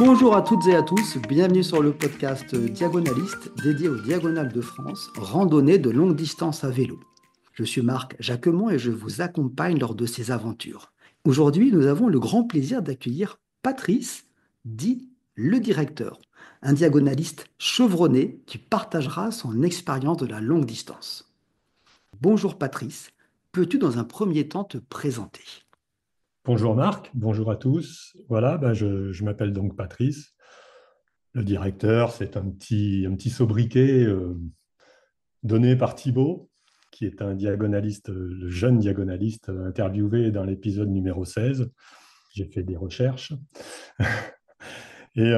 Bonjour à toutes et à tous, bienvenue sur le podcast Diagonaliste dédié aux diagonales de France, randonnée de longue distance à vélo. Je suis Marc Jacquemont et je vous accompagne lors de ces aventures. Aujourd'hui, nous avons le grand plaisir d'accueillir Patrice, dit le directeur, un diagonaliste chevronné qui partagera son expérience de la longue distance. Bonjour Patrice, peux-tu dans un premier temps te présenter? Bonjour Marc, bonjour à tous. Voilà, je m'appelle donc Patrice. Le directeur, c'est un petit sobriquet donné par Thibaut, qui est un diagonaliste, le jeune diagonaliste interviewé dans l'épisode numéro 16. J'ai fait des recherches. Et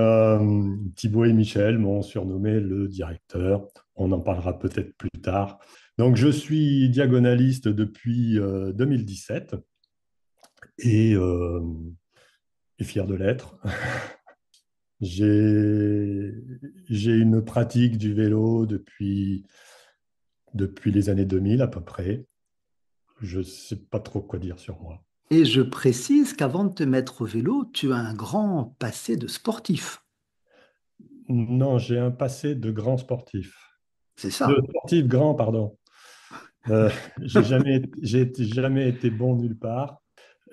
Thibaut et Michel m'ont surnommé le directeur. On en parlera peut-être plus tard. Donc, je suis diagonaliste depuis 2017 et, euh, et fier de l'être. J'ai, j'ai une pratique du vélo depuis les années 2000 à peu près. Je ne sais pas trop quoi dire sur moi. Et je précise qu'avant de te mettre au vélo, tu as un grand passé de sportif. Non, j'ai un passé de grand sportif. C'est De ça. sportif grand, pardon. J'ai jamais été bon nulle part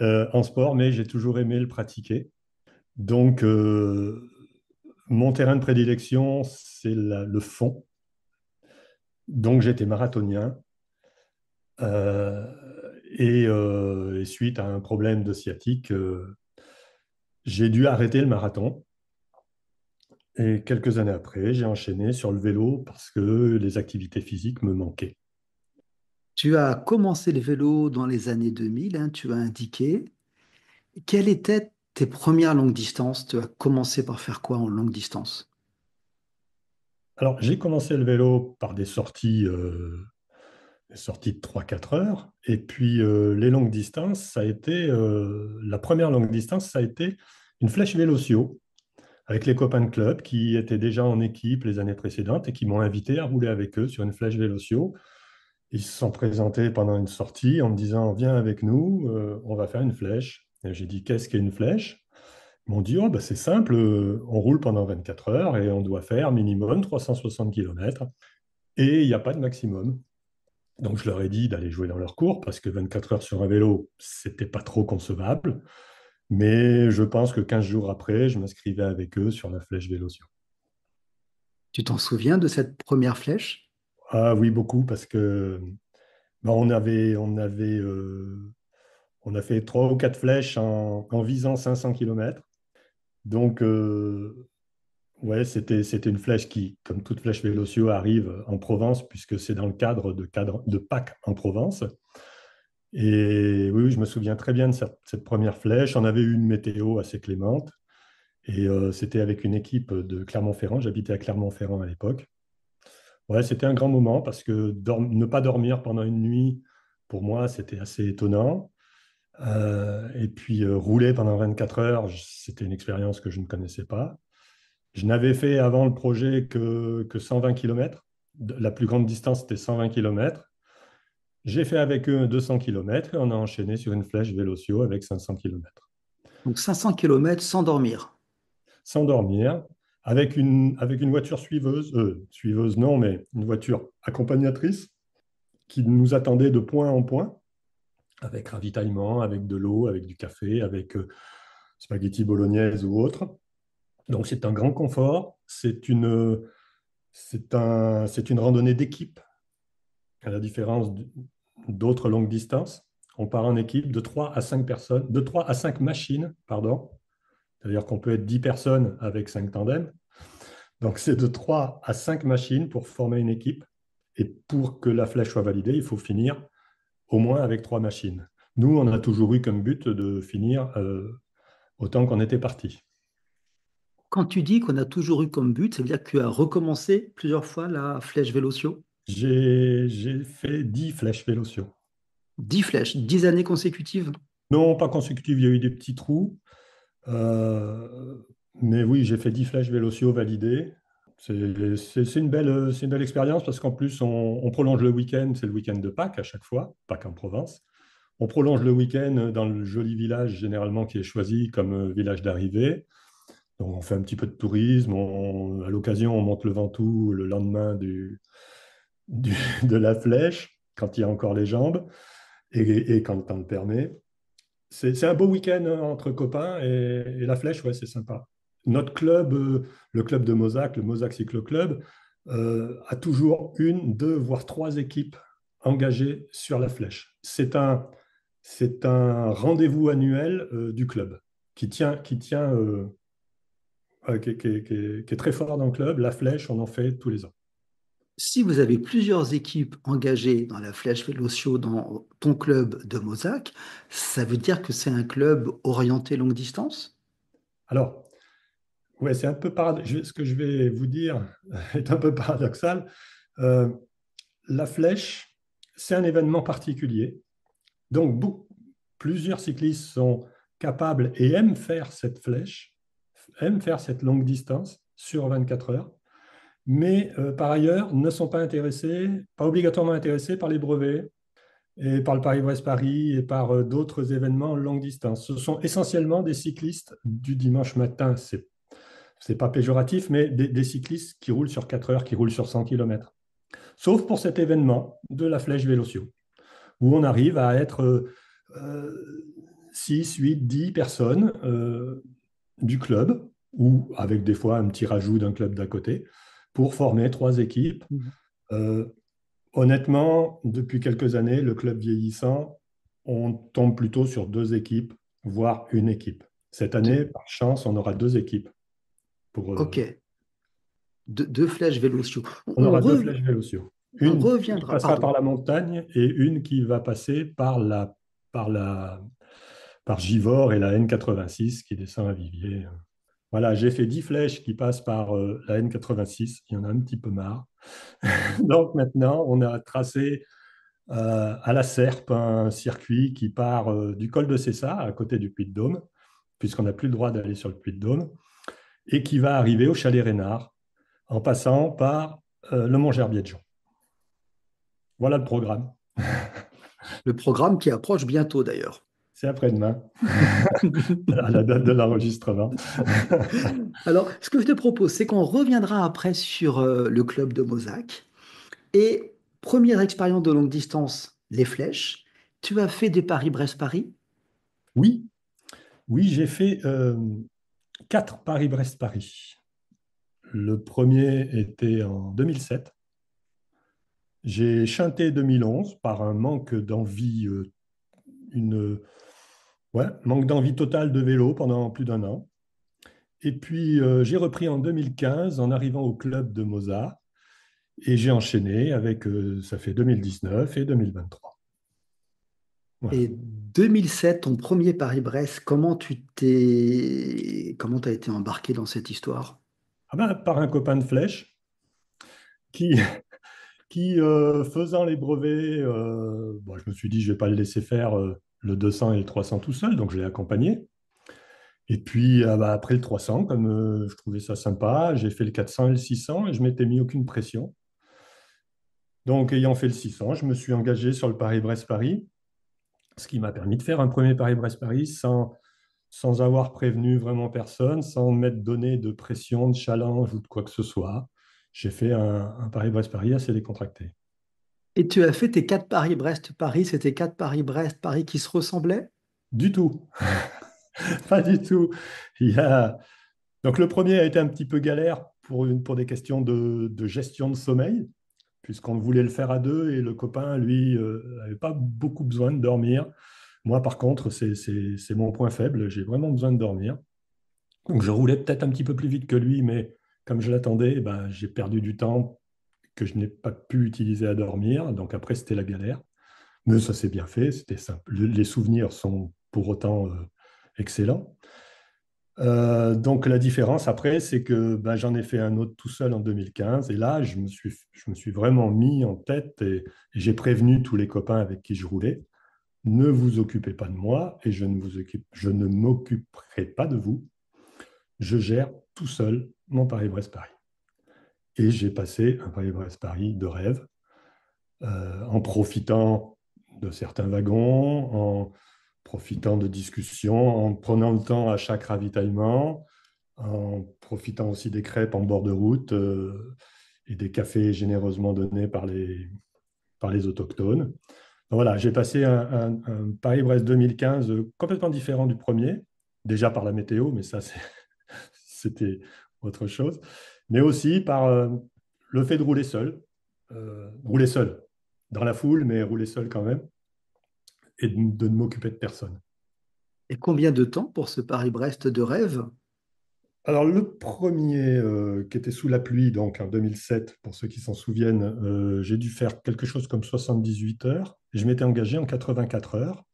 en sport, mais j'ai toujours aimé le pratiquer. Donc, mon terrain de prédilection, c'est le fond. Donc, j'étais marathonien. Et suite à un problème de sciatique, j'ai dû arrêter le marathon. Et quelques années après, j'ai enchaîné sur le vélo parce que les activités physiques me manquaient. Tu as commencé le vélo dans les années 2000, hein, tu as indiqué. Quelles étaient tes premières longues distances? Tu as commencé par faire quoi en longue distance? Alors, j'ai commencé le vélo par des sorties de 3 4 heures. Et puis, les longues distances, la première longue distance, ça a été une flèche Vélocio avec les copains de club qui étaient déjà en équipe les années précédentes et qui m'ont invité à rouler avec eux sur une flèche Vélocio. Ils se sont présentés pendant une sortie en me disant, viens avec nous, on va faire une flèche. Et j'ai dit, qu'est-ce qu'est une flèche? Ils m'ont dit, oh, bah, c'est simple, on roule pendant 24 heures et on doit faire minimum 360 km et il n'y a pas de maximum. Donc je leur ai dit d'aller jouer dans leur cours parce que 24 heures sur un vélo, c'était pas trop concevable. Mais je pense que 15 jours après, je m'inscrivais avec eux sur la flèche Vélocio. Tu t'en souviens de cette première flèche? Ah oui, beaucoup, parce que bah, on a fait 3 ou 4 flèches en visant 500 km. Donc, ouais, c'était une flèche qui, comme toute flèche Vélocio, arrive en Provence, puisque c'est dans le cadre de Pâques en Provence. Et oui, oui, je me souviens très bien de cette première flèche. On avait eu une météo assez clémente. Et c'était avec une équipe de Clermont-Ferrand. J'habitais à Clermont-Ferrand à l'époque. Ouais, c'était un grand moment parce que ne pas dormir pendant une nuit, pour moi, c'était assez étonnant. Et puis rouler pendant 24 heures, c'était une expérience que je ne connaissais pas. Je n'avais fait avant le projet que 120 km. La plus grande distance, c'était 120 km. J'ai fait avec eux 200 km et on a enchaîné sur une flèche Vélocio avec 500 km. Donc 500 kilomètres sans dormir. Sans dormir, avec une voiture suiveuse non, mais une voiture accompagnatrice qui nous attendait de point en point, avec ravitaillement, avec de l'eau, avec du café, avec spaghetti bolognaise ou autre. Donc c'est un grand confort, c'est une randonnée d'équipe, à la différence d'autres longues distances. On part en équipe de 3 à 5 personnes, de 3 à 5 machines, pardon. C'est-à-dire qu'on peut être 10 personnes avec 5 tandems. Donc, c'est de 3 à 5 machines pour former une équipe. Et pour que la flèche soit validée, il faut finir au moins avec 3 machines. Nous, on a toujours eu comme but de finir autant qu'on était parti. Quand tu dis qu'on a toujours eu comme but, ça veut dire que tu as recommencé plusieurs fois la flèche Vélotio? J'ai fait 10 flèches Vélotio. 10 flèches, 10 années consécutives. Non, pas consécutives, il y a eu des petits trous. Euh, mais oui, j'ai fait 10 flèches Vélotio validées. C'est une belle expérience parce qu'en plus, on prolonge le week-end. C'est le week-end de Pâques à chaque fois, Pâques en Provence. On prolonge le week-end dans le joli village généralement qui est choisi comme village d'arrivée. Donc, on fait un petit peu de tourisme. À l'occasion, on monte le Ventoux le lendemain de la flèche, quand il y a encore les jambes et quand le temps le permet. C'est un beau week-end entre copains et la flèche, ouais, c'est sympa. Notre club, le club de Mozac, le Mozac Cyclo Club, a toujours une, deux, voire trois équipes engagées sur la flèche. C'est un rendez-vous annuel du club qui est très fort dans le club. La flèche, on en fait tous les ans. Si vous avez plusieurs équipes engagées dans la Flèche Vélocio dans ton club de Mozac, ça veut dire que c'est un club orienté longue distance? Alors, ouais, c'est un peu ce que je vais vous dire est un peu paradoxal. Euh, la flèche, c'est un événement particulier. Donc, plusieurs cyclistes sont capables et aiment faire cette flèche, aiment faire cette longue distance sur 24 heures, mais par ailleurs ne sont pas intéressés, pas obligatoirement intéressés par les brevets et par le Paris-Brest-Paris et par d'autres événements longue distance. Ce sont essentiellement des cyclistes du dimanche matin. C'est pas péjoratif, mais des cyclistes qui roulent sur 4 heures, qui roulent sur 100 km. Sauf pour cet événement de la Flèche Vélocio, où on arrive à être 6, 8, 10 personnes du club, ou avec des fois un petit rajout d'un club d'à côté, pour former trois équipes. Mhm. Euh, Honnêtement, depuis quelques années, le club vieillissant, on tombe plutôt sur deux équipes, voire une équipe. Cette année, De- par chance, on aura deux équipes. Pour, ok, deux Flèches Vélocio. on aura deux flèches Vélociaux. On Une qui reviendra, passera par pardon. la montagne et une qui va passer par la, par Givors et la N86 qui descend à Viviers. Voilà, j'ai fait 10 flèches qui passent par la N86. Il y en a un petit peu marre. Donc maintenant, on a tracé à la Serpe un circuit qui part du col de Cessa, à côté du Puy-de-Dôme, puisqu'on n'a plus le droit d'aller sur le Puy-de-Dôme, et qui va arriver au Chalet Reynard en passant par le Mont-Gerbier-de-Jean. Voilà le programme. Le programme qui approche bientôt d'ailleurs. C'est après-demain, à la date de l'enregistrement. Alors, ce que je te propose, c'est qu'on reviendra après sur le club de Mozac. Et première expérience de longue distance, les flèches. Tu as fait des Paris-Brest-Paris? Oui, oui, j'ai fait 4 Paris-Brest-Paris. Le premier était en 2007. J'ai chanté 2011 par un manque d'envie, une, ouais, manque d'envie totale de vélo pendant plus d'un an. Et puis, j'ai repris en 2015 en arrivant au club de Mozart et j'ai enchaîné avec, ça fait 2019 et 2023. Voilà. Et 2007, ton premier Paris-Brest, comment t'as été embarqué dans cette histoire? Ah ben, par un copain de flèche qui, qui faisant les brevets, bon, je me suis dit, je ne vais pas le laisser faire le 200 et le 300 tout seul, donc je l'ai accompagné. Et puis, bah, après le 300, comme je trouvais ça sympa, j'ai fait le 400 et le 600 et je m'étais mis aucune pression. Donc, ayant fait le 600, je me suis engagé sur le Paris-Brest-Paris, ce qui m'a permis de faire un premier Paris-Brest-Paris sans avoir prévenu vraiment personne, sans m'être donné de pression, de challenge ou de quoi que ce soit. J'ai fait un Paris-Brest-Paris assez décontracté. Et tu as fait tes quatre Paris-Brest-Paris, c'était quatre Paris-Brest-Paris qui se ressemblaient? Du tout, pas du tout. Il y a... Donc, le premier a été un petit peu galère pour des questions de gestion de sommeil, puisqu'on voulait le faire à deux et le copain, lui, n'avait pas beaucoup besoin de dormir. Moi, par contre, c'est mon point faible. J'ai vraiment besoin de dormir. Donc, je roulais peut-être un petit peu plus vite que lui, mais comme je l'attendais, ben, j'ai perdu du temps que je n'ai pas pu utiliser à dormir. Donc, après, c'était la galère. Mais ça s'est bien fait. C'était simple. Les souvenirs sont pour autant excellents. Donc, la différence après, c'est que ben, j'en ai fait un autre tout seul en 2015. Et là, je me suis vraiment mis en tête et j'ai prévenu tous les copains avec qui je roulais. Ne vous occupez pas de moi et je ne m'occuperai pas de vous. Je gère tout seul mon Paris-Brest-Paris. Et j'ai passé un Paris-Brest-Paris de rêve, en profitant de certains wagons, en profitant de discussions, en prenant le temps à chaque ravitaillement, en profitant aussi des crêpes en bord de route et des cafés généreusement donnés par les autochtones. Donc voilà, j'ai passé un Paris-Brest 2015 complètement différent du premier, déjà par la météo, mais ça, c'était autre chose, mais aussi par le fait de rouler seul, dans la foule, mais rouler seul quand même, et de ne m'occuper de personne. Et combien de temps pour ce Paris-Brest de rêve? Alors, le premier qui était sous la pluie, donc en 2007, pour ceux qui s'en souviennent, j'ai dû faire quelque chose comme 78 heures. Je m'étais engagé en 84 heures.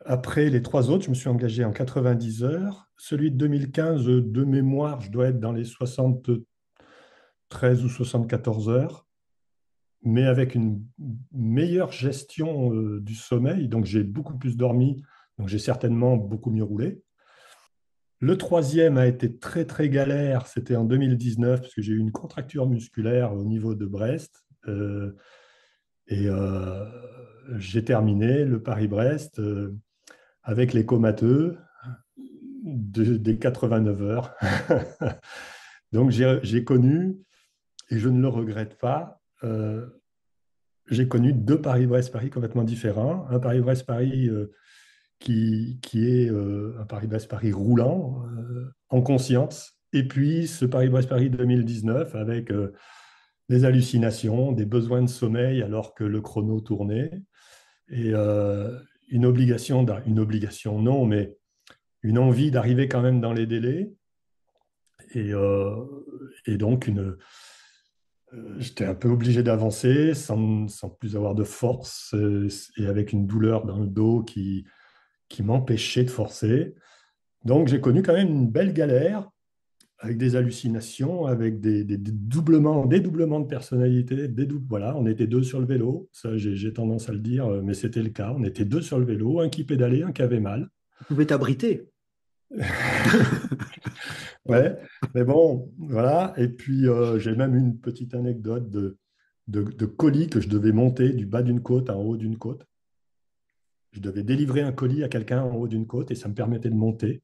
Après les trois autres, je me suis engagé en 90 heures. Celui de 2015, de mémoire, je dois être dans les 73 ou 74 heures, mais avec une meilleure gestion du sommeil. Donc, j'ai beaucoup plus dormi, donc j'ai certainement beaucoup mieux roulé. Le troisième a été très très galère, c'était en 2019 parce que j'ai eu une contracture musculaire au niveau de Brest et j'ai terminé le Paris-Brest avec les comateux des 89 heures. Donc j'ai connu, et je ne le regrette pas, j'ai connu deux Paris-Brest-Paris complètement différents. Un Paris-Brest-Paris qui est un Paris-Brest-Paris roulant, en conscience. Et puis ce Paris-Brest-Paris 2019 avec des hallucinations, des besoins de sommeil alors que le chrono tournait. Et une obligation non, mais une envie d'arriver quand même dans les délais. Et, euh, et donc, j'étais un peu obligé d'avancer sans plus avoir de force et avec une douleur dans le dos qui m'empêchait de forcer. Donc, j'ai connu quand même une belle galère avec des hallucinations, avec des doublements, dédoublements de personnalité. Voilà, on était deux sur le vélo. Ça, j'ai tendance à le dire, mais c'était le cas. On était deux sur le vélo, un qui pédalait, un qui avait mal. Tu pouvais t'abriter. Ouais, mais bon, voilà. Et puis, j'ai même une petite anecdote de colis que je devais monter du bas d'une côte en haut d'une côte. Je devais délivrer un colis à quelqu'un en haut d'une côte et ça me permettait de monter,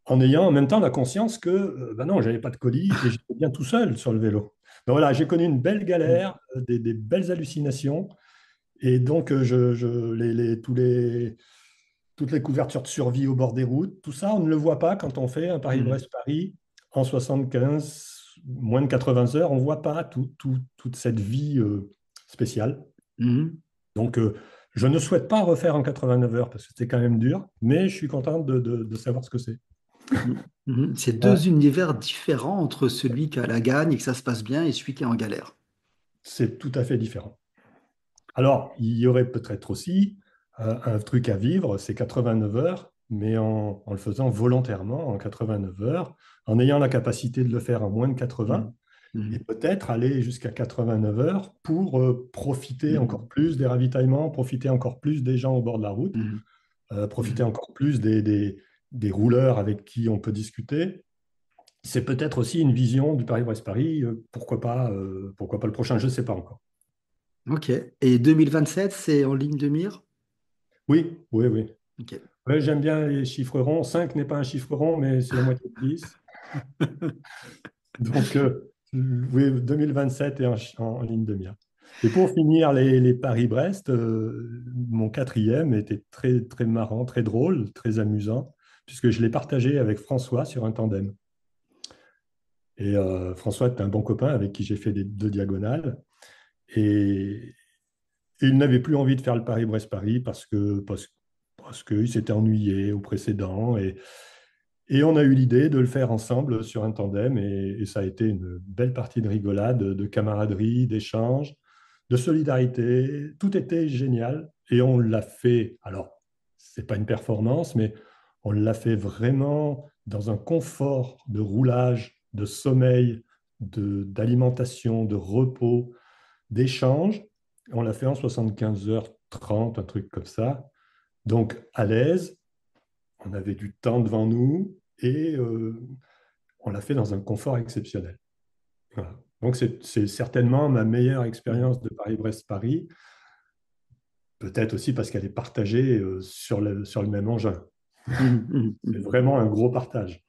en ayant en même temps la conscience que ben non, j'avais pas de colis et j'étais bien tout seul sur le vélo. Donc voilà, j'ai connu une belle galère, des belles hallucinations. Et donc, toutes les couvertures de survie au bord des routes, tout ça, on ne le voit pas quand on fait un Mhm. Paris-Brest-Paris en 75, moins de 80 heures. On ne voit pas toute cette vie spéciale. Mhm. Donc, je ne souhaite pas refaire en 89 heures parce que c'était quand même dur, mais je suis content de savoir ce que c'est. Mhm. Mhm. C'est deux Voilà. univers différents entre celui qui a la gagne et que ça se passe bien et celui qui est en galère. C'est tout à fait différent. Alors, il y aurait peut-être aussi un truc à vivre, c'est 89 heures, mais en le faisant volontairement en 89 heures, en ayant la capacité de le faire en moins de 80, Mhm. et Mhm. peut-être aller jusqu'à 89 heures pour profiter encore Mhm. plus des ravitaillements, profiter encore plus des gens au bord de la route, Mhm. profiter Mhm. encore plus des rouleurs avec qui on peut discuter. C'est peut-être aussi une vision du Paris-Brest-Paris, pourquoi pas le prochain, je ne sais pas encore. Ok. Et 2027, c'est en ligne de mire? Oui, oui, oui. Ok. Ouais, j'aime bien les chiffres ronds. 5 n'est pas un chiffre rond, mais c'est la moitié de 10. Donc, oui, 2027 est en ligne de mire. Et pour finir, les Paris-Brest, mon quatrième était très, très marrant, très drôle, très amusant, puisque je l'ai partagé avec François sur un tandem. Et François est un bon copain avec qui j'ai fait deux diagonales. Et, et il n'avait plus envie de faire le Paris-Brest-Paris parce qu'il s'était ennuyé au précédent. Et on a eu l'idée de le faire ensemble sur un tandem et ça a été une belle partie de rigolade, de camaraderie, d'échange, de solidarité. Tout était génial et on l'a fait. Alors, c'est pas une performance, mais on l'a fait vraiment dans un confort de roulage, de sommeil, d'alimentation, de repos, d'échange. On l'a fait en 75 heures 30, un truc comme ça. Donc, à l'aise, on avait du temps devant nous et on l'a fait dans un confort exceptionnel. Voilà. Donc, c'est certainement ma meilleure Mhm. expérience de Paris-Brest-Paris, peut-être aussi parce qu'elle est partagée sur le même engin. Mhm, mhm, C'est mhm. vraiment un gros partage.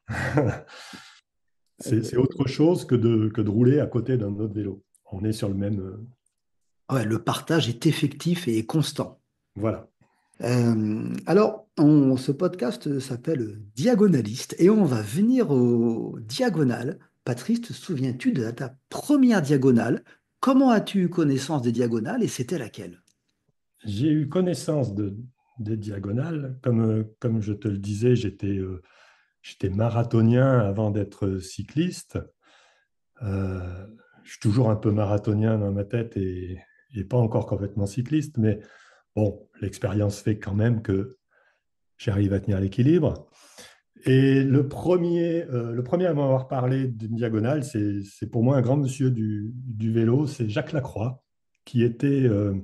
C'est Euh, autre chose que de rouler à côté d'un autre vélo. On est sur le même. ouais, le partage est effectif et est constant. Voilà. Ce podcast s'appelle Diagonaliste et on va venir aux diagonales. Patrice, te souviens-tu de ta première diagonale? Comment as-tu eu connaissance des diagonales et c'était laquelle? J'ai eu connaissance des diagonales. Comme je te le disais, j'étais marathonien avant d'être cycliste. Euh, je suis toujours un peu marathonien dans ma tête et pas encore complètement cycliste, mais bon, l'expérience fait quand même que j'arrive à tenir l'équilibre. Et le premier à m'avoir parlé d'une diagonale, c'est pour moi un grand monsieur du vélo, c'est Jacques Lacroix, qui était, euh,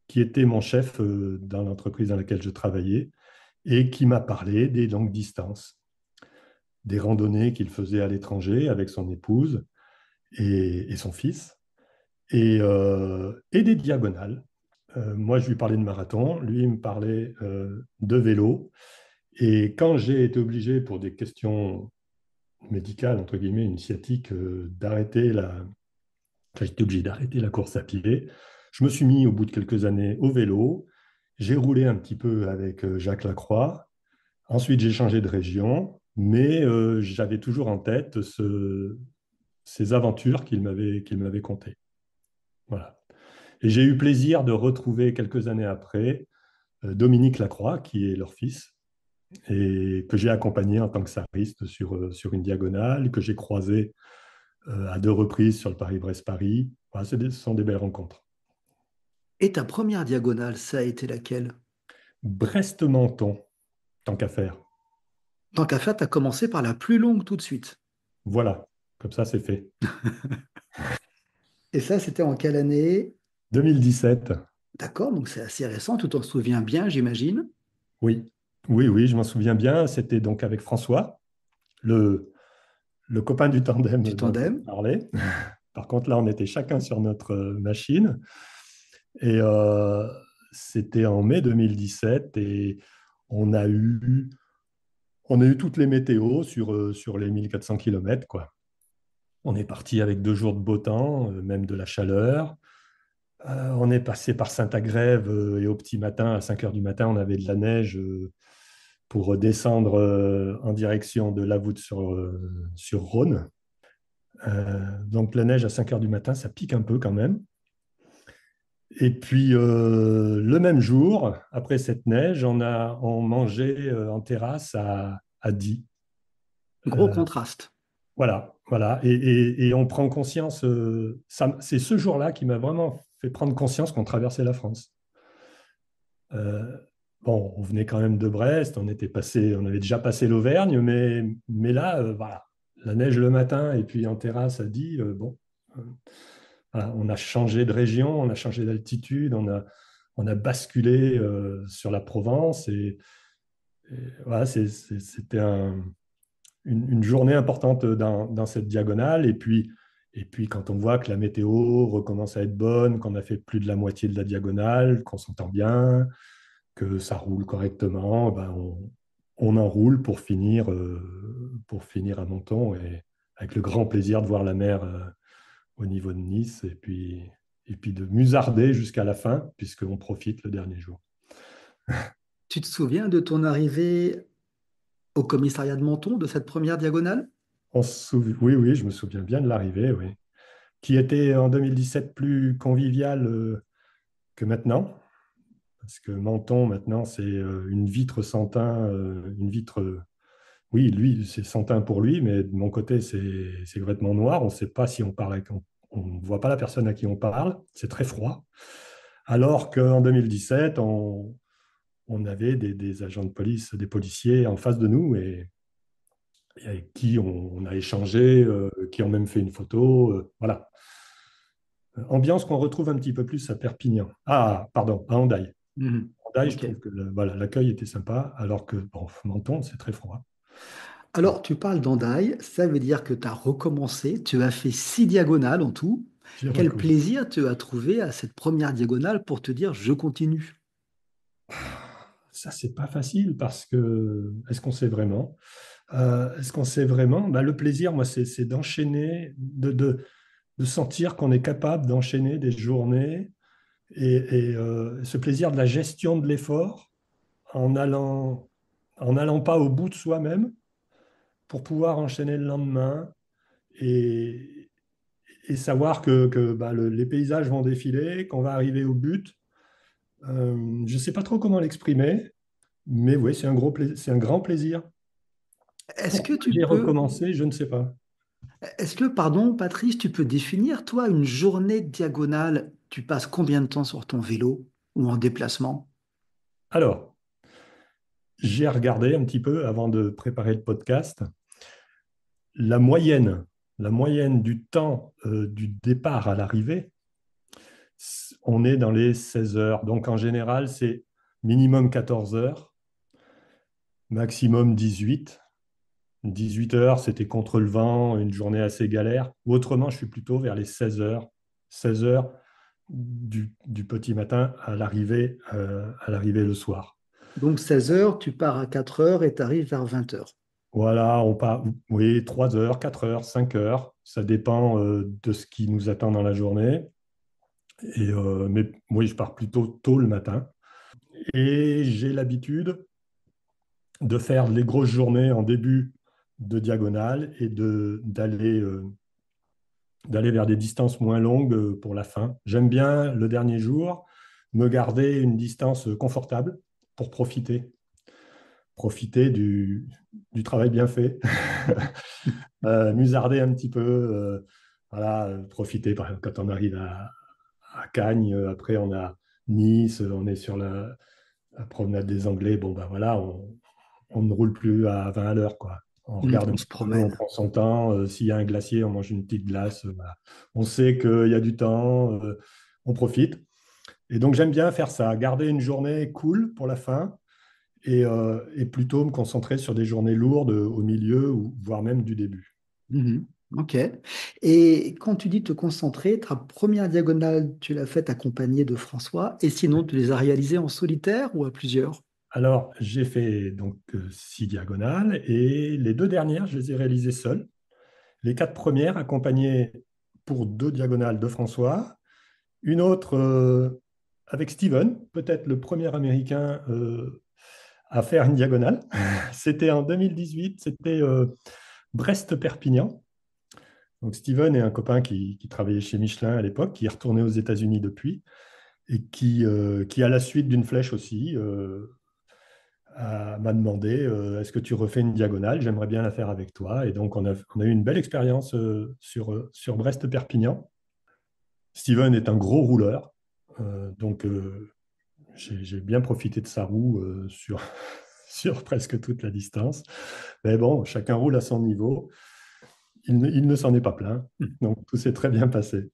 qui était mon chef dans l'entreprise dans laquelle je travaillais et qui m'a parlé des longues distances, des randonnées qu'il faisait à l'étranger avec son épouse et son fils, et des diagonales. Moi, je lui parlais de marathon, lui, il me parlait de vélo. Et quand j'ai été obligé, pour des questions médicales, entre guillemets, une sciatique, quand j'étais obligé d'arrêter la course à pied, je me suis mis au bout de quelques années au vélo. J'ai roulé un petit peu avec Jacques Lacroix. Ensuite, j'ai changé de région, mais j'avais toujours en tête ces aventures qu'il m'avait contées. Voilà. Et j'ai eu plaisir de retrouver quelques années après Dominique Lacroix, qui est leur fils, et que j'ai accompagné en tant que sariste sur une diagonale, que j'ai croisé à deux reprises sur le Paris-Brest-Paris. Voilà, ce sont des belles rencontres. Et ta première diagonale, ça a été laquelle? Brest-Menton, tant qu'à faire. Tant qu'à faire, tu as commencé par la plus longue tout de suite. Voilà, comme ça c'est fait. Et ça, c'était en quelle année? 2017, D'accord, donc c'est assez récent, tu t'en souviens bien, j'imagine, oui. Oui, oui, je m'en souviens bien. C'était donc avec François, le copain du du tandem dont je tandem. parlais. Par contre, là, on était chacun sur notre machine. Et c'était en mai 2017 et on a eu, on a eu toutes les météos sur les 1400 km, quoi. On est parti avec 2 jours de beau temps, même de la chaleur. On est passé par Saint-Agrève et au petit matin, à 5 heures du matin, on avait de la neige pour descendre en direction de La Voûte sur Rhône. Donc la neige à 5 heures du matin, ça pique un peu quand même. Et puis le même jour, après cette neige, on mangeait en terrasse à Die. Gros Euh, contraste. voilà, voilà. Et on prend conscience, c'est ce jour-là qui m'a vraiment fait prendre conscience qu'on traversait la France. Euh, bon, on venait quand même de Brest, on avait déjà passé l'Auvergne, mais là, voilà, la neige le matin et puis en terrasse à Die, bon, euh, voilà, on a changé de région, on a changé d'altitude, on a basculé sur la Provence et voilà, c'était une journée importante dans cette diagonale. Et puis, quand on voit que la météo recommence à être bonne, qu'on a fait plus de la moitié de la diagonale, qu'on s'entend bien, que ça roule correctement, ben on enroule pour finir à Menton et avec le grand plaisir de voir la mer au niveau de Nice et puis de musarder jusqu'à la fin, puisqu'on profite le dernier jour. Tu te souviens de ton arrivée au commissariat de Menton, de cette première diagonale? Oui, oui, je me souviens bien de l'arrivée, oui, qui était en 2017 plus convivial que maintenant, parce que Menton, maintenant, c'est une vitre sans teint, une vitre, oui, lui, c'est sans teint pour lui, mais de mon côté, c'est complètement noir. On ne sait pas si on parle, on ne voit pas la personne à qui on parle, c'est très froid. Alors qu'en 2017, on avait des agents de police, des policiers en face de nous et avec qui on a échangé, qui ont même fait une photo. Voilà. Ambiance qu'on retrouve un petit peu plus à Perpignan. Ah, pardon, à Hendaye. Mhm. Hendaye, je Ok. trouve que voilà, l'accueil était sympa, alors que bon, Menton, c'est très froid. Alors, tu parles d'Hendaye, ça veut dire que tu as recommencé, tu as fait 6 diagonales en tout. J'ai Quel recommandé. plaisir tu as trouvé à cette première diagonale pour te dire je continue? ça, c'est pas facile parce que est-ce qu'on sait vraiment? Est-ce qu'on sait vraiment? Le plaisir, moi, c'est d'enchaîner, de sentir qu'on est capable d'enchaîner des journées et ce plaisir de la gestion de l'effort en allant pas au bout de soi-même pour pouvoir enchaîner le lendemain et, et savoir que les paysages vont défiler, qu'on va arriver au but. Je ne sais pas trop comment l'exprimer, mais oui, c'est un grand plaisir. Est-ce que Pourquoi tu j'ai peux, recommencé, je ne sais pas. est-ce que, pardon, Patrice, tu peux définir, toi, une journée diagonale, tu passes combien de temps sur ton vélo ou en déplacement? Alors, j'ai regardé un petit peu avant de préparer le podcast. La moyenne, la moyenne du temps du départ à l'arrivée, on est dans les 16 heures. Donc en général, c'est minimum 14 heures, maximum 18. 18 heures, c'était contre le vent, une journée assez galère. Ou autrement, je suis plutôt vers les 16 heures. 16 heures du petit matin à l'arrivée le soir. Donc 16 heures, tu pars à 4 heures et tu arrives vers 20 heures. Voilà, on part, oui, 3 heures, 4 heures, 5 heures. Ça dépend de ce qui nous attend dans la journée. Mais oui, je pars plutôt tôt le matin. Et j'ai l'habitude de faire les grosses journées en début de diagonale et d'aller vers des distances moins longues pour la fin. J'aime bien le dernier jour me garder une distance confortable pour profiter du travail bien fait, musarder un petit peu, voilà, profiter quand on arrive à Cagnes, après on a Nice, on est sur la promenade des Anglais, bon ben voilà, on ne roule plus à 20 à l'heure, quoi. On regarde un On se petit peu, on promène. prend son temps. S'il y a un glacier, on mange une petite glace. Voilà. On sait qu'il y a du temps, on profite. Et donc j'aime bien faire ça, garder une journée cool pour la fin et plutôt me concentrer sur des journées lourdes au milieu ou voire même du début. Mhm. Ok. Et quand tu dis te concentrer, ta première diagonale, tu l'as faite accompagnée de François, et sinon, tu les as réalisées en solitaire ou à plusieurs? Alors j'ai fait donc 6 diagonales et les 2 dernières, je les ai réalisées seul. Les 4 premières accompagnées pour 2 diagonales de François. Une autre avec Steven, peut-être le premier Américain à faire une diagonale. C'était en 2018, c'était Brest-Perpignan. Donc Steven est un copain qui travaillait chez Michelin à l'époque, qui est retourné aux États-Unis depuis et qui à la suite d'une flèche aussi, m'a demandé est-ce que tu refais une diagonale? J'aimerais bien la faire avec toi. Et donc on a eu une belle expérience sur Brest-Perpignan. Steven est un gros rouleur, donc j'ai bien profité de sa roue sur presque toute la distance. Mais bon, chacun roule à son niveau. Il ne s'en est pas plaint. Donc tout s'est très bien passé.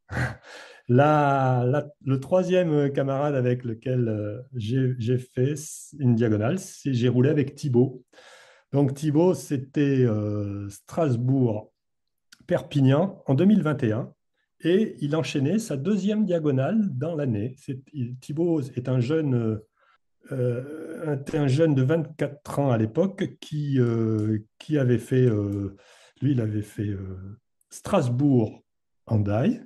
Le troisième camarade avec lequel j'ai fait une diagonale, j'ai roulé avec Thibaut. Donc Thibaut, c'était Strasbourg-Perpignan en 2021. Et il enchaînait sa deuxième diagonale dans l'année. Thibaut est un jeune de 24 ans à l'époque qui avait fait, lui, il avait fait Strasbourg-Hendaye.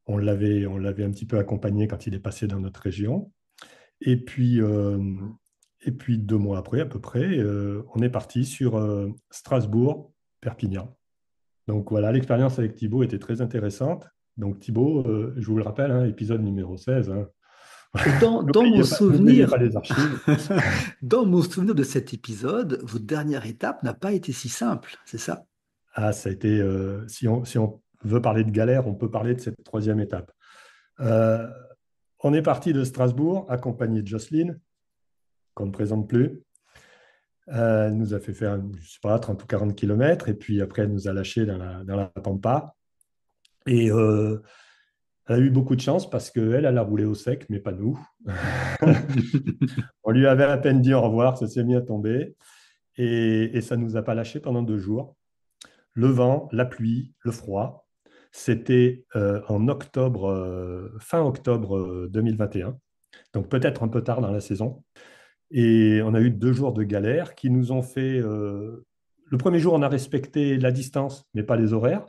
On l'avait un petit peu accompagné quand il est passé dans notre région. Et puis, euh, et puis 2 mois après, à peu près, on est parti sur Strasbourg-Perpignan. Donc voilà, l'expérience avec Thibaut était très intéressante. Donc Thibaut, je vous le rappelle, hein, épisode numéro 16. Hein. Et dans mon N'oubliez pas souvenir, les archives. dans mon souvenir de cet épisode, votre dernière étape n'a pas été si simple, c'est ça? Ah, ça a été, si on veut parler de galère, on peut parler de cette troisième étape. Euh, on est parti de Strasbourg, accompagné de Jocelyne, qu'on ne présente plus. Elle nous a fait faire, je sais pas, 30 ou 40 kilomètres, et puis après, elle nous a lâchés dans la Pampa. Et elle a eu beaucoup de chance parce qu'elle, elle a roulé au sec, mais pas nous. On lui avait à peine dit au revoir, ça s'est mis à tomber, et ça ne nous a pas lâchés pendant 2 jours. Le vent, la pluie, le froid. C'était en octobre, fin octobre 2021, donc peut-être un peu tard dans la saison. Et on a eu 2 jours de galère qui nous ont fait... le premier jour, on a respecté la distance, mais pas les horaires.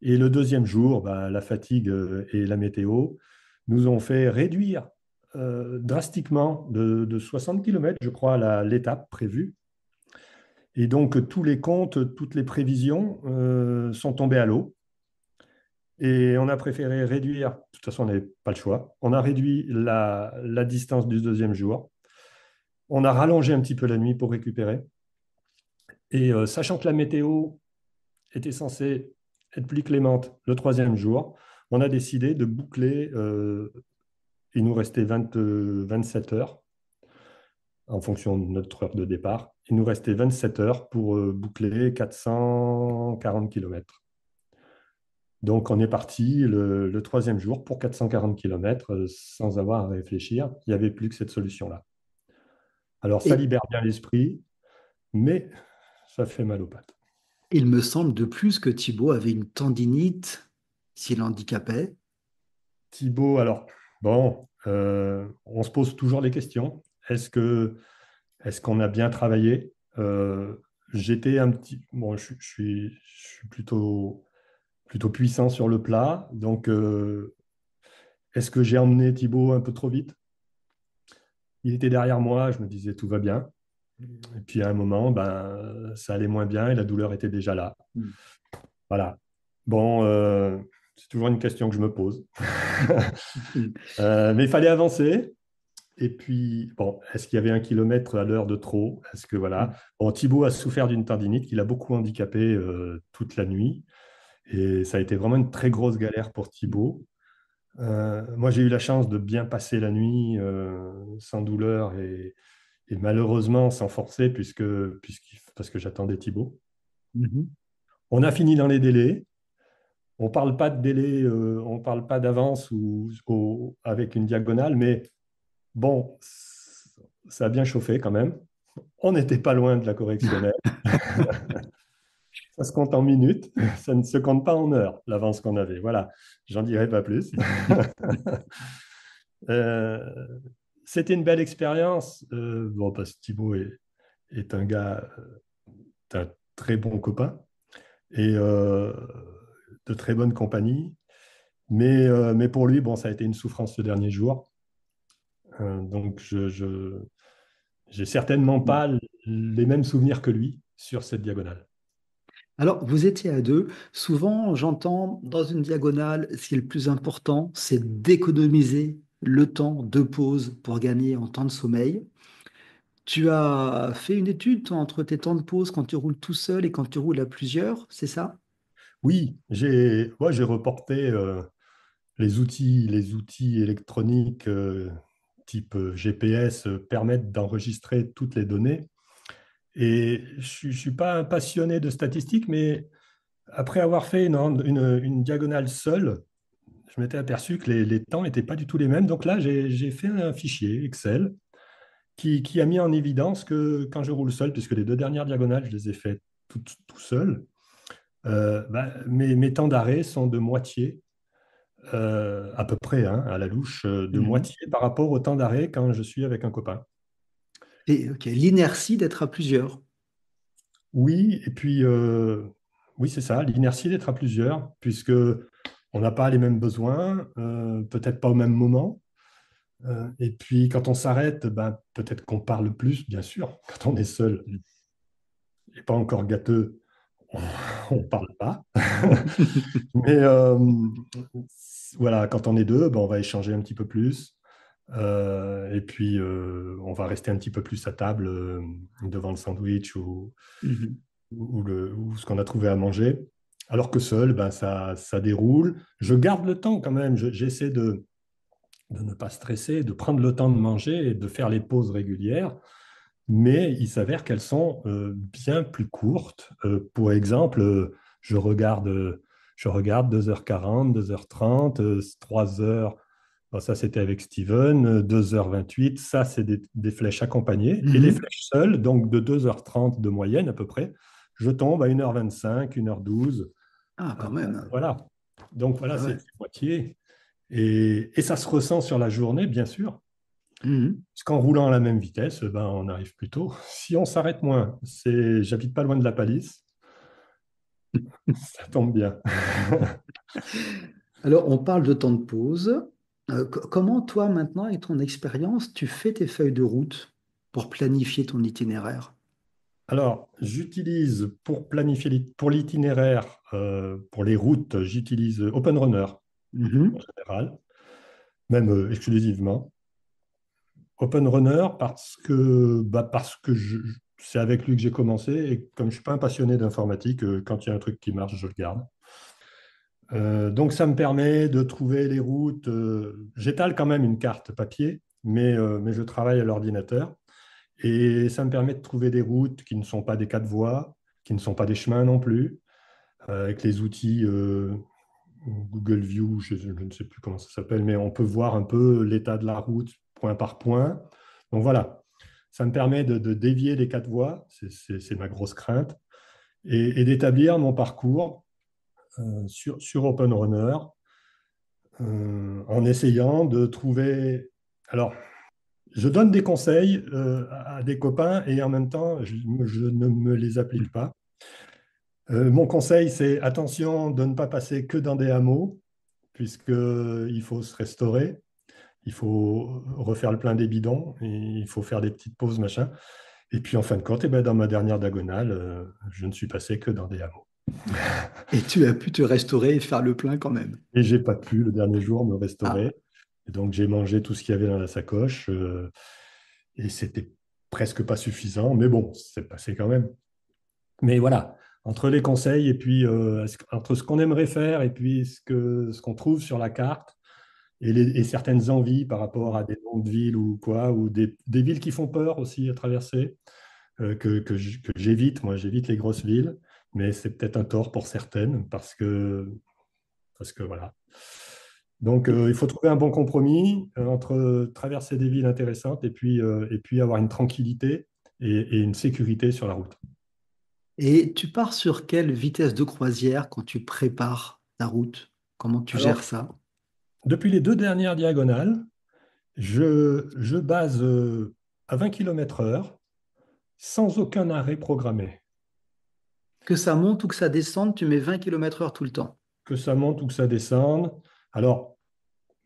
Et le deuxième jour, bah, la fatigue et la météo nous ont fait réduire drastiquement de 60 km, je crois, l'étape prévue. Et donc, tous les comptes, toutes les prévisions sont tombés à l'eau. Et on a préféré réduire, de toute façon, on n'avait pas le choix, on a réduit la distance du deuxième jour. On a rallongé un petit peu la nuit pour récupérer. Et sachant que la météo était censée être plus clémente le troisième jour, on a décidé de boucler. Il nous restait 27 heures en fonction de notre heure de départ. Il nous restait 27 heures pour boucler 440 km. Donc, on est parti le troisième jour pour 440 km sans avoir à réfléchir. Il n'y avait plus que cette solution-là. Alors, ça Et libère bien l'esprit, mais ça fait mal aux pattes. il me semble de plus que Thibaut avait une tendinite s'il handicapait. Thibaut, alors, bon, on se pose toujours les questions. Est-ce qu'on a bien travaillé? J'étais un petit... Bon, je suis plutôt puissant sur le plat. Donc, est-ce que j'ai emmené Thibaut un peu trop vite? Il était derrière moi, je me disais tout va bien. Et puis à un moment, ben, ça allait moins bien et la douleur était déjà là. Mm. Voilà. Bon, c'est toujours une question que je me pose. Mais il fallait avancer. Et puis, bon, est-ce qu'il y avait 1 km à l'heure de trop? Est-ce que voilà. Bon, Thibaut a souffert d'une tendinite qui l'a beaucoup handicapé toute la nuit. Et ça a été vraiment une très grosse galère pour Thibaut. Moi, j'ai eu la chance de bien passer la nuit sans douleur et malheureusement sans forcer parce que j'attendais Thibaut. Mhm. On a fini dans les délais. On ne parle pas de délai, on ne parle pas d'avance avec une diagonale, mais bon, ça a bien chauffé quand même. On n'était pas loin de la correctionnelle. Ça se compte en minutes, ça ne se compte pas en heures, l'avance qu'on avait. Voilà, j'en dirai pas plus. Euh, C'était une belle expérience. Bon, parce que Thibaut est un gars, un très bon copain et de très bonne compagnie. Mais pour lui, bon, ça a été une souffrance ce dernier jour. Donc, j'ai certainement pas les mêmes souvenirs que lui sur cette diagonale. Alors, vous étiez à deux. Souvent, j'entends dans une diagonale, ce qui est le plus important, c'est d'économiser le temps de pause pour gagner en temps de sommeil. Tu as fait une étude, toi, entre tes temps de pause quand tu roules tout seul et quand tu roules à plusieurs, c'est ça? Oui, j'ai reporté les outils électroniques type GPS permettent d'enregistrer toutes les données. Et je ne suis pas un passionné de statistiques, mais après avoir fait une diagonale seule, je m'étais aperçu que les temps n'étaient pas du tout les mêmes. Donc là, j'ai fait un fichier Excel qui a mis en évidence que quand je roule seul, puisque les 2 dernières diagonales, je les ai faites tout seul, bah, mes temps d'arrêt sont de moitié, à peu près, hein, à la louche, de Mhm. moitié par rapport au temps d'arrêt quand je suis avec un copain. Et ok, l'inertie d'être à plusieurs. Oui, et puis, oui, c'est ça, l'inertie d'être à plusieurs, puisque on n'a pas les mêmes besoins, peut-être pas au même moment. Et puis, quand on s'arrête, ben, peut-être qu'on parle plus, bien sûr. Quand on est seul et pas encore gâteux, on ne parle pas. Mais voilà, quand on est deux, ben, on va échanger un petit peu plus. Et puis, on va rester un petit peu plus à table devant le sandwich Mhm. ou ce qu'on a trouvé à manger. Alors que seul, ben, ça déroule. Je garde le temps quand même. J'essaie de ne pas stresser, de prendre le temps de manger et de faire les pauses régulières. Mais il s'avère qu'elles sont bien plus courtes. Pour exemple, je regarde 2h40, 2h30, 3h. Bon, ça, c'était avec Steven, 2h28. Ça, c'est des flèches accompagnées. Et les Mhm. flèches seules, donc de 2h30 de moyenne à peu près, je tombe à 1h25, 1h12. Ah, quand même. Voilà. Donc voilà, Ah c'est ouais. moitié. Et ça se ressent sur la journée, bien sûr. Mhm. Parce qu'en roulant à la même vitesse, ben, on arrive plus tôt. Si on s'arrête moins, j'habite pas loin de la Palisse, ça tombe bien. Alors, on parle de temps de pause. Comment, toi, maintenant, avec ton expérience, tu fais tes feuilles de route pour planifier ton itinéraire? Alors, j'utilise pour planifier pour l'itinéraire, pour les routes, j'utilise Open Runner en Mhm. général, même exclusivement. Open Runner parce que c'est avec lui que j'ai commencé et comme je ne suis pas un passionné d'informatique, quand il y a un truc qui marche, je le garde. Donc ça me permet de trouver les routes. J'étale quand même une carte papier, mais je travaille à l'ordinateur et ça me permet de trouver des routes qui ne sont pas des quatre voies, qui ne sont pas des chemins non plus, avec les outils Google View, je ne sais plus comment ça s'appelle, mais on peut voir un peu l'état de la route point par point. Donc voilà, ça me permet de dévier les quatre voies, c'est ma grosse crainte, et d'établir mon parcours sur Open Runner en essayant de trouver. Alors, je donne des conseils à des copains et en même temps, je ne me les applique pas. Mon conseil, c'est attention de ne pas passer que dans des hameaux, puisqu'il faut se restaurer, il faut refaire le plein des bidons, et il faut faire des petites pauses, machin. Et puis en fin de compte, eh ben, dans ma dernière diagonale, je ne suis passé que dans des hameaux. Et tu as pu te restaurer et faire le plein quand même. Et j'ai pas pu le dernier jour me Ah. restaurer. Et donc j'ai mangé tout ce qu'il y avait dans la sacoche et c'était presque pas suffisant, mais bon, c'est passé quand même. Mais voilà, entre les conseils et puis entre ce qu'on aimerait faire et puis ce qu'on trouve sur la carte et certaines envies par rapport à des noms de villes ou quoi, ou des villes qui font peur aussi à traverser, que j'évite. Moi, j'évite les grosses villes, mais c'est peut-être un tort pour certaines parce que voilà. Donc, il faut trouver un bon compromis entre traverser des villes intéressantes et puis avoir une tranquillité et une sécurité sur la route. Et tu pars sur quelle vitesse de croisière quand tu prépares ta route? Comment tu gères Alors, ça? depuis les deux dernières diagonales, je base à 20 km/h sans aucun arrêt programmé. Que ça monte ou que ça descende, tu mets 20 km/h tout le temps. Que ça monte ou que ça descende. Alors,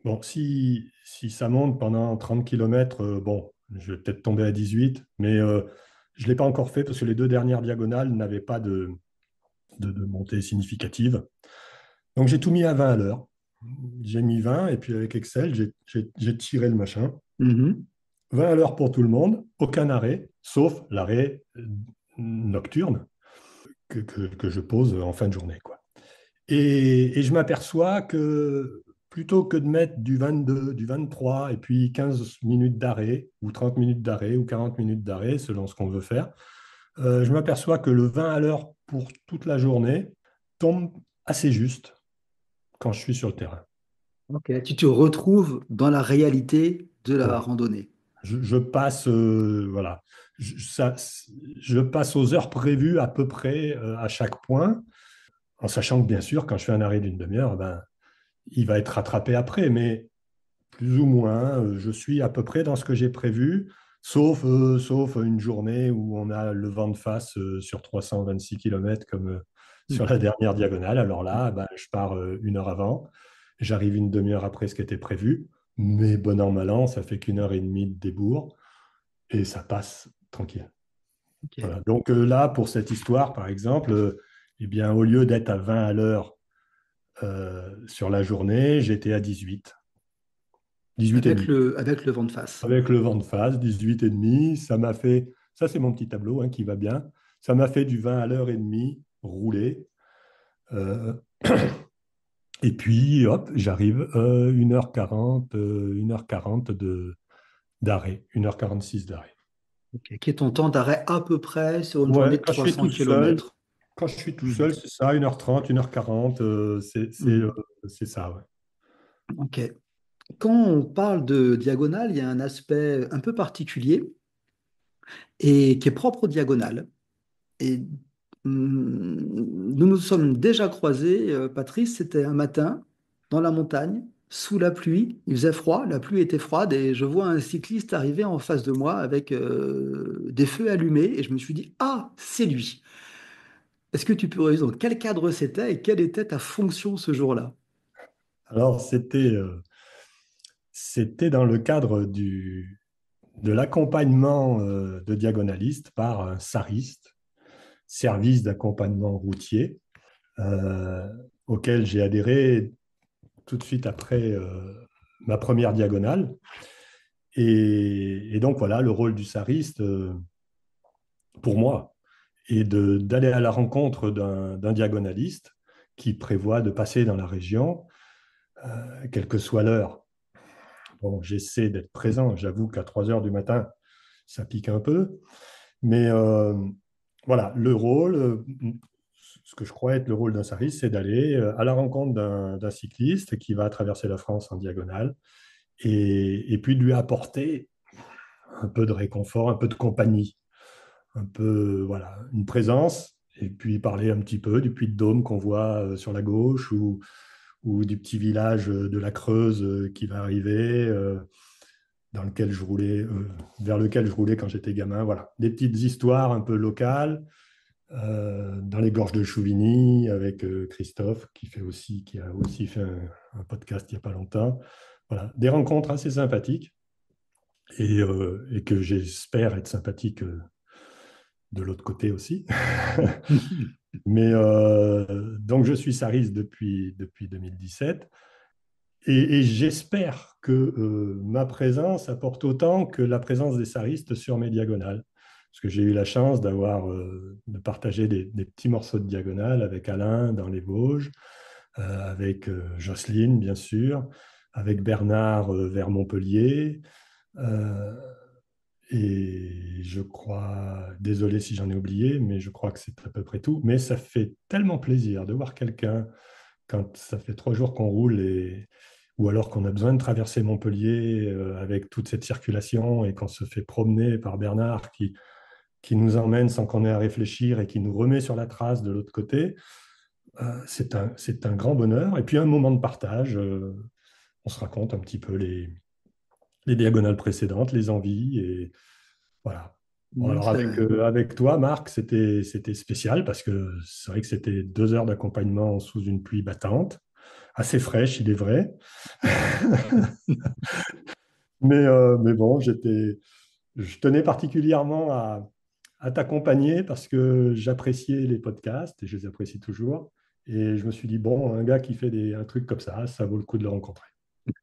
bon, si ça monte pendant 30 km, bon, je vais peut-être tomber à 18, mais je ne l'ai pas encore fait parce que les deux dernières diagonales n'avaient pas de montée significative. Donc, j'ai tout mis à 20 à l'heure. J'ai mis 20 et puis avec Excel, j'ai tiré le machin. Mhm. 20 à l'heure pour tout le monde, aucun arrêt, sauf l'arrêt nocturne que je pose en fin de journée, quoi. Et je m'aperçois que plutôt que de mettre du 22, du 23 et puis 15 minutes d'arrêt, ou 30 minutes d'arrêt, ou 40 minutes d'arrêt, selon ce qu'on veut faire, je m'aperçois que le 20 à l'heure pour toute la journée tombe assez juste quand je suis sur le terrain. Ok. Tu te retrouves dans la réalité de la Voilà. randonnée. Je passe, voilà, je passe aux heures prévues à peu près à chaque point, en sachant que bien sûr, quand je fais un arrêt d'une demi-heure, ben, il va être rattrapé après, mais plus ou moins, je suis à peu près dans ce que j'ai prévu, sauf une journée où on a le vent de face sur 326 km comme sur la dernière diagonale. Alors là, ben, je pars une heure avant, j'arrive une demi-heure après ce qui était prévu, mais bon an, mal an, ça fait qu'une heure et demie de débours et ça passe tranquille. Ok. Voilà. Donc là, pour cette histoire, par exemple, eh bien, au lieu d'être à 20 à l'heure sur la journée, j'étais à 18. 18 et demi. Avec le vent de face. Avec le vent de face, 18 et demi, ça m'a fait, ça c'est mon petit tableau hein, qui va bien, ça m'a fait du 20 à l'heure et demie roulé. Euh, et puis, hop, j'arrive 1h40, 1h40 d'arrêt, 1h46 d'arrêt. Ok. Qui est ton temps d'arrêt à peu près sur une journée Ouais, de quand je suis 300 tout seul, km? quand je suis tout seul, c'est ça, 1h30, 1h40, c'est ça, ouais. Ok. Quand on parle de diagonale, il y a un aspect un peu particulier et qui est propre aux diagonales. Et nous nous sommes déjà croisés, Patrice, c'était un matin dans la montagne. sous la pluie, il faisait froid, la pluie était froide et je vois un cycliste arriver en face de moi avec des feux allumés et je me suis dit, ah, c'est lui. Est-ce que tu peux résumer dans quel cadre c'était et quelle était ta fonction ce jour-là? Alors, c'était dans le cadre de l'accompagnement de diagonalistes par un SARIST, service d'accompagnement routier, euh, auquel j'ai adhéré tout de suite après ma première diagonale. Et donc voilà, le rôle du SARIST, pour moi, est d'aller à la rencontre d'un diagonaliste qui prévoit de passer dans la région, quelle que soit l'heure. Bon, j'essaie d'être présent. J'avoue qu'à 3 heures du matin, ça pique un peu. Mais voilà, le rôle, ce que je crois être le rôle d'un sariste, c'est d'aller à la rencontre d'un cycliste qui va traverser la France en diagonale et puis de lui apporter un peu de réconfort, un peu de compagnie, un peu, voilà, une présence, et puis parler un petit peu du Puy-de-Dôme qu'on voit sur la gauche ou du petit village de la Creuse qui va arriver. Dans lequel je roulais, vers lequel je roulais quand j'étais gamin. Voilà, des petites histoires un peu locales dans les gorges de Chouvigny avec Christophe qui a aussi fait un podcast il n'y a pas longtemps. Voilà, des rencontres assez sympathiques et que j'espère être sympathique de l'autre côté aussi. Mais donc je suis sariste depuis 2017 et j'espère que ma présence apporte autant que la présence des saristes sur mes diagonales. Parce que j'ai eu la chance de partager des petits morceaux de diagonale avec Alain dans les Vosges, avec Jocelyne, bien sûr, avec Bernard vers Montpellier. euh, et je crois, désolé si j'en ai oublié, mais je crois que c'est à peu près tout. Mais ça fait tellement plaisir de voir quelqu'un quand ça fait 3 jours qu'on roule ou alors qu'on a besoin de traverser Montpellier avec toute cette circulation et qu'on se fait promener par Bernard qui nous emmène sans qu'on ait à réfléchir et qui nous remet sur la trace de l'autre côté. C'est un grand bonheur. Et puis un moment de partage, on se raconte un petit peu les diagonales précédentes, les envies. Et voilà. Bon, alors avec toi, Marc, c'était spécial parce que c'est vrai que c'était 2 heures d'accompagnement sous une pluie battante, assez fraîche, il est vrai. Mais bon, je tenais particulièrement à t'accompagner parce que j'appréciais les podcasts et je les apprécie toujours. Et je me suis dit, bon, un gars qui fait un truc comme ça vaut le coup de le rencontrer.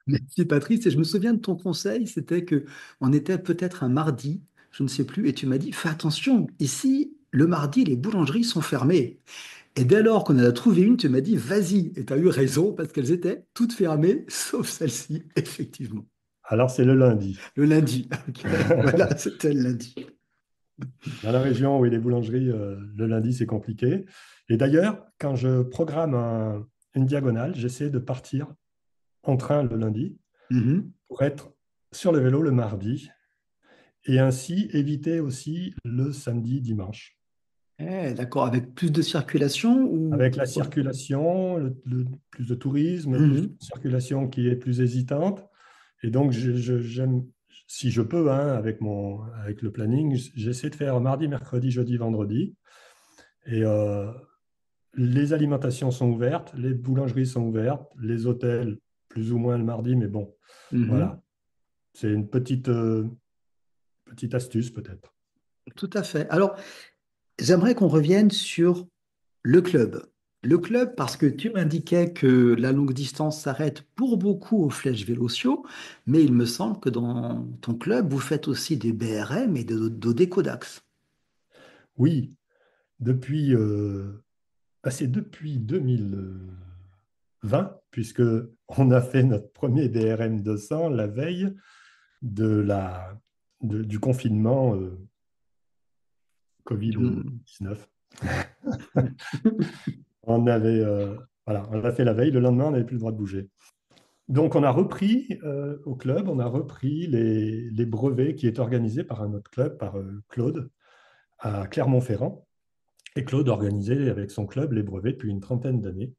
Merci Patrice. Et je me souviens de ton conseil, c'était que on était peut-être un mardi, je ne sais plus, et tu m'as dit, fais attention, ici, le mardi, les boulangeries sont fermées. Et dès lors qu'on en a trouvé une, tu m'as dit, vas-y. Et tu as eu raison, parce qu'elles étaient toutes fermées, sauf celle-ci, effectivement. Alors, c'est le lundi. Le lundi. Ok, voilà, c'était le lundi. Dans la région où il y a les boulangeries, le lundi, c'est compliqué. Et d'ailleurs, quand je programme une diagonale, j'essaie de partir en train le lundi Mhm. pour être sur le vélo le mardi et ainsi éviter aussi le samedi, dimanche. D'accord, avec plus de circulation ou... Avec la circulation, plus de tourisme, plus de Mhm. circulation qui est plus hésitante. Et donc, j'aime, si je peux, hein, avec le planning, j'essaie de faire mardi, mercredi, jeudi, vendredi. Et les alimentations sont ouvertes, les boulangeries sont ouvertes, les hôtels plus ou moins le mardi, mais bon, Mhm. voilà. C'est une petite astuce peut-être. Tout à fait. Alors, j'aimerais qu'on revienne sur le club. Le club, parce que tu m'indiquais que la longue distance s'arrête pour beaucoup aux flèches Vélotio, mais il me semble que dans ton club, vous faites aussi des BRM et de décodax. Oui, depuis, c'est depuis 2020, puisque on a fait notre premier DRM 200 la veille de du confinement Covid-19. Voilà, on l'a fait la veille, le lendemain, on n'avait plus le droit de bouger. Donc, on a repris au club, on a repris les brevets qui étaient organisés par un autre club, par Claude, à Clermont-Ferrand. Et Claude organisait avec son club les brevets depuis une trentaine d'années.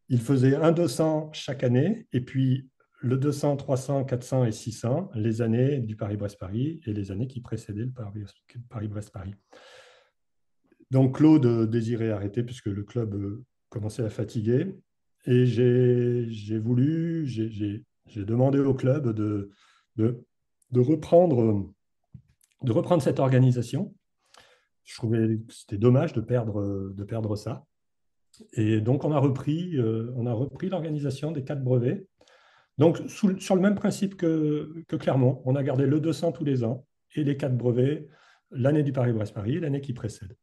Il faisait un 200 chaque année, et puis le 200, 300, 400 et 600, les années du Paris-Brest-Paris et les années qui précédaient le Paris-Brest-Paris. Donc Claude désirait arrêter puisque le club commençait à fatiguer. Et j'ai demandé au club de, de reprendre, de reprendre cette organisation. Je trouvais que c'était dommage de perdre ça. Et donc on a repris l'organisation des 4 brevets. Donc sur le même principe que Clermont, on a gardé le 200 tous les ans et les 4 brevets l'année du Paris-Brest-Paris et l'année qui précède.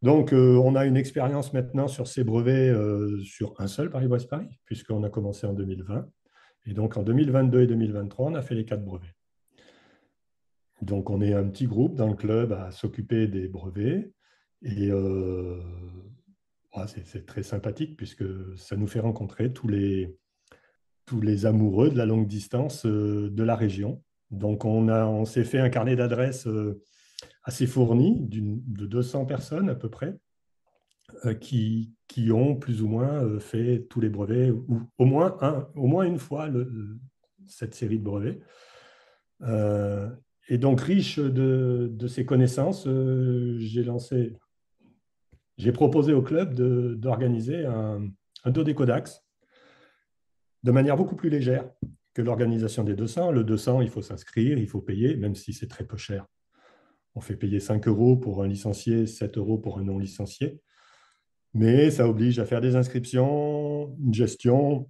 Donc, on a une expérience maintenant sur ces brevets sur un seul Paris-Brest-Paris, puisqu'on a commencé en 2020. Et donc, en 2022 et 2023, on a fait les 4 brevets. Donc, on est un petit groupe dans le club à s'occuper des brevets. Et c'est très sympathique, puisque ça nous fait rencontrer tous les amoureux de la longue distance de la région. Donc, on s'est fait un carnet d'adresses assez fourni, de 200 personnes à peu près, qui ont plus ou moins fait tous les brevets, ou au moins une fois cette série de brevets. Et donc, riche de ces connaissances, j'ai proposé au club d'organiser un dodécodax de manière beaucoup plus légère que l'organisation des 200. Le 200, il faut s'inscrire, il faut payer, même si c'est très peu cher. On fait payer 5 euros pour un licencié, 7 euros pour un non licencié. Mais ça oblige à faire des inscriptions, une gestion,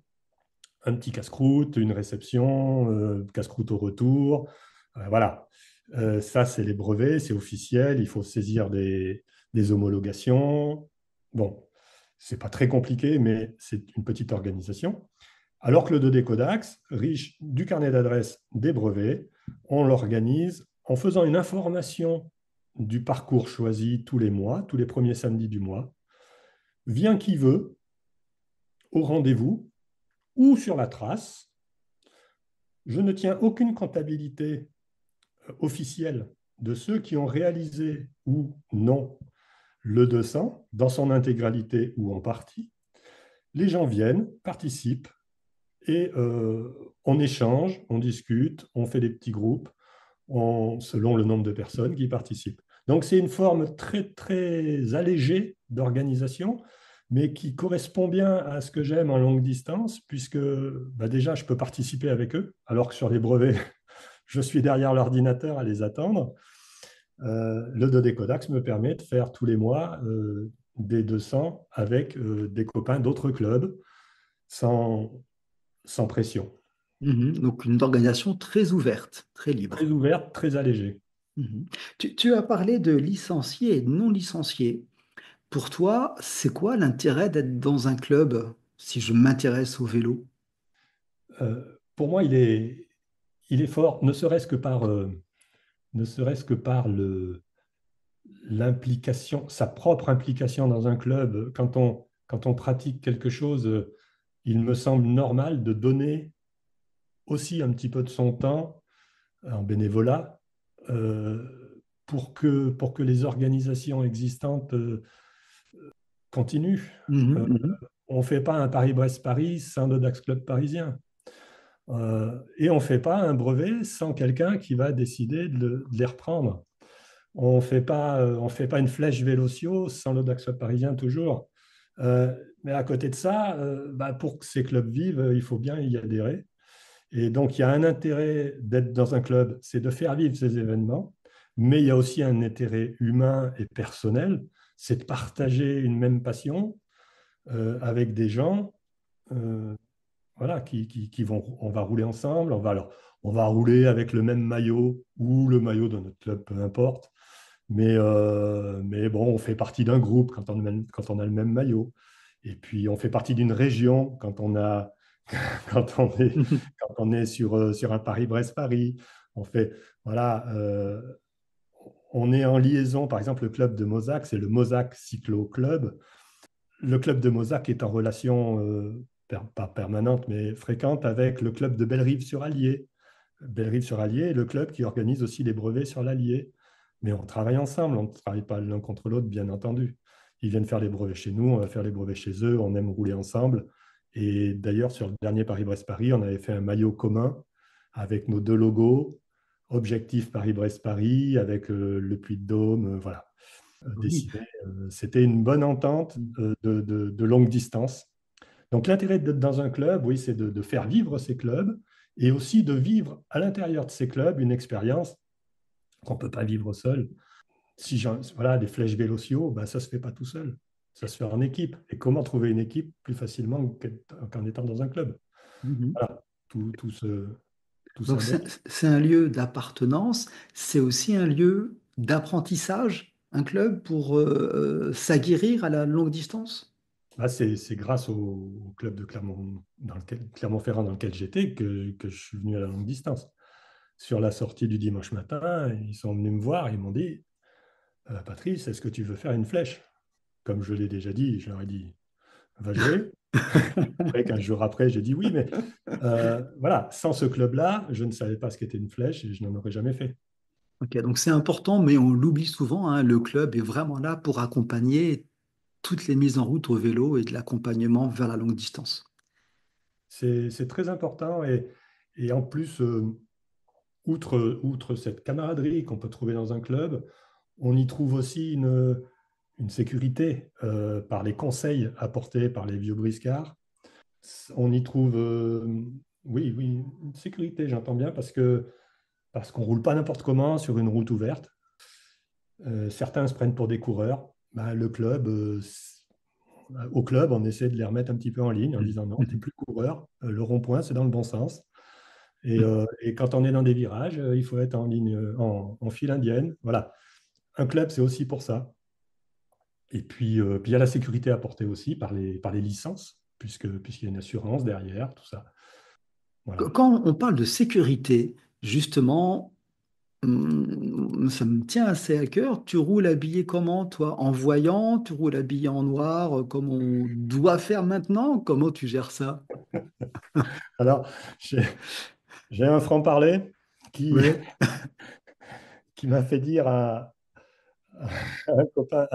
un petit casse-croûte, une réception, casse-croûte au retour. Voilà. Ça, c'est les brevets, c'est officiel. Il faut saisir des homologations. Bon, c'est pas très compliqué, mais c'est une petite organisation. Alors que le Dodécodax, riche du carnet d'adresses des brevets, on l'organise en faisant une information du parcours choisi tous les mois, tous les premiers samedis du mois. Vient qui veut au rendez-vous ou sur la trace. Je ne tiens aucune comptabilité officielle de ceux qui ont réalisé ou non le 200 dans son intégralité ou en partie. Les gens viennent, participent et on échange, on discute, on fait des petits groupes selon le nombre de personnes qui participent. Donc c'est une forme très, très allégée d'organisation, mais qui correspond bien à ce que j'aime en longue distance, puisque déjà, je peux participer avec eux, alors que sur les brevets, je suis derrière l'ordinateur à les attendre. Le Dodécodax me permet de faire tous les mois des 200 avec des copains d'autres clubs, sans, sans pression. Donc une organisation très ouverte, très Très libre. ouverte, très allégée. Mhm. Tu as parlé de licenciés et de non licenciés. Pour toi, c'est quoi l'intérêt d'être dans un club si je m'intéresse au vélo? Pour moi, il est fort, ne serait-ce que par l'implication, sa propre implication dans un club. Quand on pratique quelque chose, il me semble normal de donner aussi un petit peu de son temps en bénévolat pour que les organisations existantes continuent. Mhm, Euh, mhm. on ne fait pas un Paris-Brest-Paris sans le Dax Club parisien. Et on ne fait pas un brevet sans quelqu'un qui va décider de les reprendre. On fait pas une flèche Vélocio sans le Dax Club parisien toujours. Mais à côté de ça, pour que ces clubs vivent, il faut bien y adhérer. Et donc, il y a un intérêt d'être dans un club, c'est de faire vivre ces événements, mais il y a aussi un intérêt humain et personnel, c'est de partager une même passion avec des gens voilà, qui vont, on va rouler ensemble, on va rouler avec le même maillot ou le maillot de notre club, peu importe. Mais bon, on fait partie d'un groupe quand on a le même maillot. Et puis, on fait partie d'une région quand quand on est sur un Paris-Brest-Paris. On fait, voilà, on est en liaison, par exemple, le club de Mozac, c'est le Mozac Cyclo Club. Le club de Mozac est en relation, pas permanente, mais fréquente avec le club de Bellerive-sur-Allier. Bellerive-sur-Allier est le club qui organise aussi les brevets sur l'Allier. Mais on travaille ensemble, on ne travaille pas l'un contre l'autre, bien entendu. Ils viennent faire les brevets chez nous, on va faire les brevets chez eux, on aime rouler ensemble. Et d'ailleurs, sur le dernier Paris-Brest-Paris, on avait fait un maillot commun avec nos deux logos, Objectif Paris-Brest-Paris, avec le Puy-de-Dôme, voilà, Oui. dessiné. C'était une bonne entente de longue distance. Donc l'intérêt d'être dans un club, oui, c'est de faire vivre ces clubs et aussi de vivre à l'intérieur de ces clubs une expérience qu'on ne peut pas vivre seul. Si voilà, des flèches Vélociaux, ben, ça ne se fait pas tout seul. Ça se fait en équipe. Et comment trouver une équipe plus facilement qu'en étant dans un club? Mhm. Voilà, tout Donc s'adhère. c'est un lieu d'appartenance, c'est aussi un lieu d'apprentissage, un club pour s'aguerrir à la longue distance. Là, c'est grâce au club de Clermont-Ferrand dans lequel j'étais que je suis venu à la longue distance. Sur la sortie du dimanche matin, ils sont venus me voir, ils m'ont dit Patrice, est-ce que tu veux faire une flèche? Comme je l'ai déjà dit, je leur ai dit va jouer. Après, 15 jours après, j'ai dit oui, mais voilà, sans ce club-là, je ne savais pas ce qu'était une flèche et je n'en aurais jamais fait. Ok, donc c'est important, mais on l'oublie souvent, hein, le club est vraiment là pour accompagner toutes les mises en route au vélo et de l'accompagnement vers la longue distance. C'est très important et en plus, outre cette camaraderie qu'on peut trouver dans un club, on y trouve aussi une sécurité par les conseils apportés par les vieux briscards. On y trouve, oui, oui, une sécurité, j'entends bien, parce qu'on ne roule pas n'importe comment sur une route ouverte. Certains se prennent pour des coureurs. Bah, au club, on essaie de les remettre un petit peu en ligne en disant non, tu n'es plus coureur. Le rond-point, c'est dans le bon sens. Et quand on est dans des virages, il faut être en ligne, en file indienne. Voilà. Un club, c'est aussi pour ça. Et puis il y a la sécurité apportée aussi par les licences, puisqu'il y a une assurance derrière, tout ça. Voilà. Quand on parle de sécurité, justement, ça me tient assez à cœur. Tu roules habillé comment, toi? En voyant? Tu roules habillé en noir, comme on doit faire maintenant? Comment tu gères ça? Alors, j'ai j'ai un franc-parler qui, Ouais. qui m'a fait dire à un copain,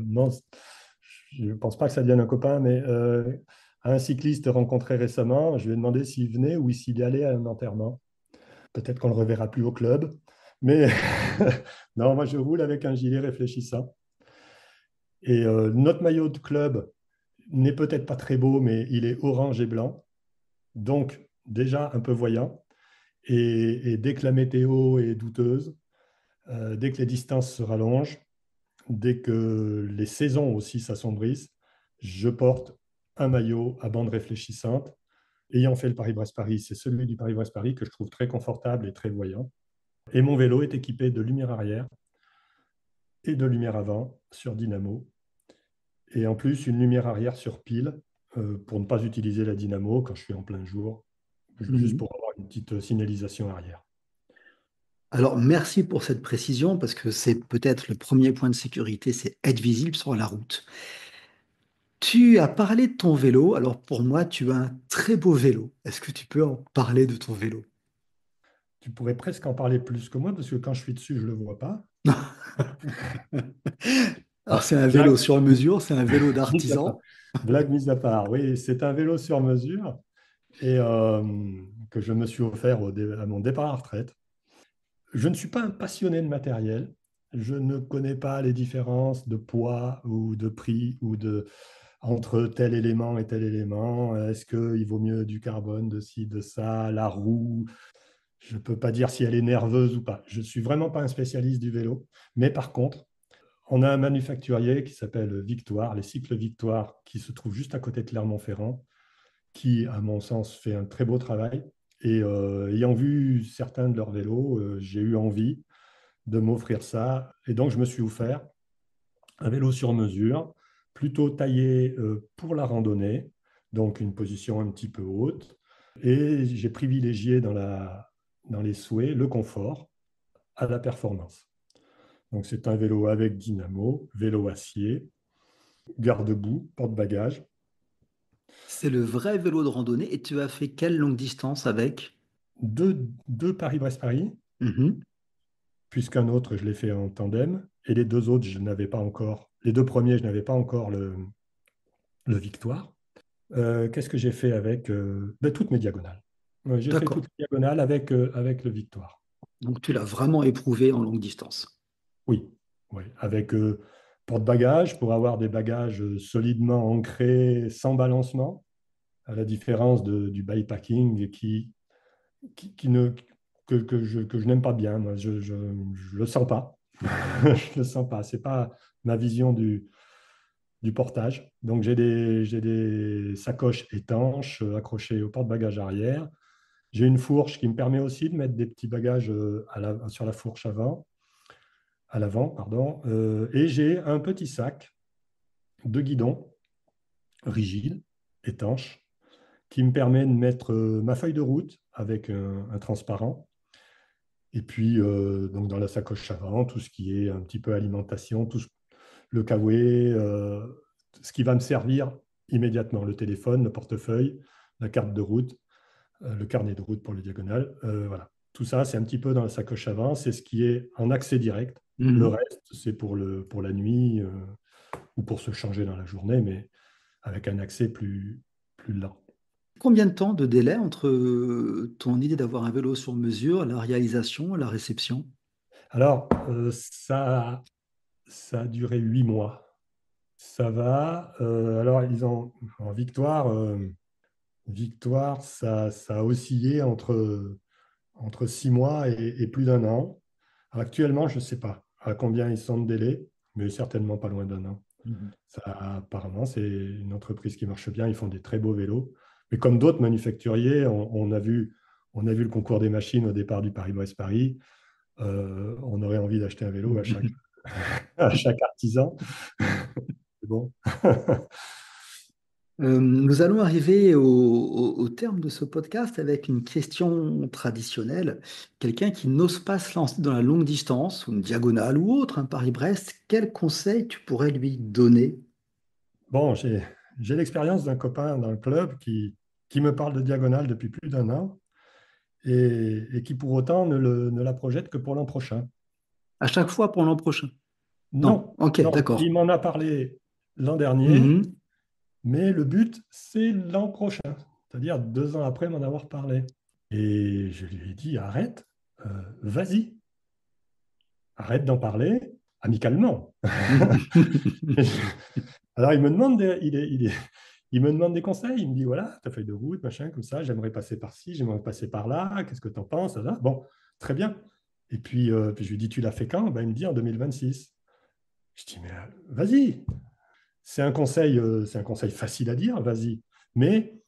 non, je ne pense pas que ça devienne un copain, mais à un cycliste rencontré récemment, je lui ai demandé s'il venait ou s'il y allait à un enterrement. Peut-être qu'on ne le reverra plus au club. Mais non, moi je roule avec un gilet réfléchissant. Et notre maillot de club n'est peut-être pas très beau, mais il est orange et blanc. Donc déjà un peu voyant. Et dès que la météo est douteuse, dès que les distances se rallongent, dès que les saisons aussi s'assombrissent, je porte un maillot à bande réfléchissante. Ayant fait le Paris-Brest-Paris, c'est celui du Paris-Brest-Paris que je trouve très confortable et très voyant. Et mon vélo est équipé de lumière arrière et de lumière avant sur dynamo. Et en plus, une lumière arrière sur pile pour ne pas utiliser la dynamo quand je suis en plein jour, juste Mhm. pour avoir une petite signalisation arrière. Alors, merci pour cette précision, parce que c'est peut-être le premier point de sécurité, c'est être visible sur la route. Tu as parlé de ton vélo. Alors, pour moi, tu as un très beau vélo. Est-ce que tu peux en parler de ton vélo? Tu pourrais presque en parler plus que moi parce que quand je suis dessus, je ne le vois pas. Alors, c'est un vélo Blague sur mesure, c'est un vélo mise à part. d'artisan. Blague mise à part. Oui, c'est un vélo sur mesure et que je me suis offert à mon départ à la retraite. Je ne suis pas un passionné de matériel. Je ne connais pas les différences de poids ou de prix entre tel élément et tel élément. Est-ce qu'il vaut mieux du carbone, de ci, de ça, la roue? Je ne peux pas dire si elle est nerveuse ou pas. Je ne suis vraiment pas un spécialiste du vélo. Mais par contre, on a un manufacturier qui s'appelle Victoire, les cycles Victoire, qui se trouve juste à côté de Clermont-Ferrand, qui, à mon sens, fait un très beau travail. Et ayant vu certains de leurs vélos, j'ai eu envie de m'offrir ça. Et donc, je me suis offert un vélo sur mesure, plutôt taillé pour la randonnée, donc une position un petit peu haute. Et j'ai privilégié dans les souhaits le confort à la performance. Donc, c'est un vélo avec dynamo, vélo acier, garde-boue, porte-bagages. C'est le vrai vélo de randonnée. Et tu as fait quelle longue distance avec? Deux Paris-Brest-Paris, Mhm. puisqu'un autre, je l'ai fait en tandem. Et les deux autres, je n'avais pas encore. Les deux premiers, je n'avais pas encore le Victoire. Qu'est-ce que j'ai fait avec toutes mes diagonales. J'ai fait toutes D'accord. les diagonales avec le Victoire. Donc tu l'as vraiment éprouvé en longue distance. Oui, oui. Avec porte-bagages pour avoir des bagages solidement ancrés sans balancement, à la différence du bikepacking qui ne, que je n'aime pas bien. Moi, je le sens pas. Je le sens pas. C'est pas ma vision du portage. Donc j'ai des sacoches étanches accrochées au porte-bagages arrière. J'ai une fourche qui me permet aussi de mettre des petits bagages sur la fourche à l'avant, pardon. Et j'ai un petit sac de guidon rigide, étanche, qui me permet de mettre ma feuille de route avec un transparent. Et puis, donc dans la sacoche avant, tout ce qui est un petit peu alimentation, le kawaii, ce qui va me servir immédiatement, le téléphone, le portefeuille, la carte de route, le carnet de route pour le diagonal. Voilà. Tout ça, c'est un petit peu dans la sacoche avant. C'est ce qui est en accès direct. Le Mhm. reste, c'est pour la nuit ou pour se changer dans la journée, mais avec un accès plus lent. Combien de temps de délai entre ton idée d'avoir un vélo sur mesure, la réalisation, la réception? Alors, ça a duré 8 mois. Ça va. Alors, en Victoire, ça a oscillé entre 6 mois et plus d'un an. Actuellement, je ne sais pas à combien ils sont de délai, mais certainement pas loin d'un an. Mhm. Ça, apparemment, c'est une entreprise qui marche bien. Ils font des très beaux vélos. Mais comme d'autres manufacturiers, on a vu le concours des machines au départ du Paris-Brest-Paris. On aurait envie d'acheter un vélo à chaque artisan. C'est bon. Nous allons arriver au terme de ce podcast avec une question traditionnelle. Quelqu'un qui n'ose pas se lancer dans la longue distance, ou une diagonale ou autre, un Paris-Brest, quel conseil tu pourrais lui donner? Bon, j'ai l'expérience d'un copain dans le club qui me parle de diagonale depuis plus d'un an et qui pour autant ne la projette que pour l'an prochain. À chaque fois pour l'an prochain. Non, Non, ok, non, d'accord. il m'en a parlé l'an dernier, Mhm. mais le but, c'est l'an prochain, c'est-à-dire 2 ans après m'en avoir parlé. Et je lui ai dit, arrête, vas-y, arrête d'en parler amicalement. Alors, il me demande des conseils. Il me dit, voilà, ta feuille de route, machin, comme ça, j'aimerais passer par ci, j'aimerais passer par là, qu'est-ce que tu en penses? Ça va. Bon, très bien. Et puis je lui dis, tu l'as fait quand? Ben, il me dit, en 2026. Je dis, mais vas-y. C'est un conseil facile à dire, vas-y. Mais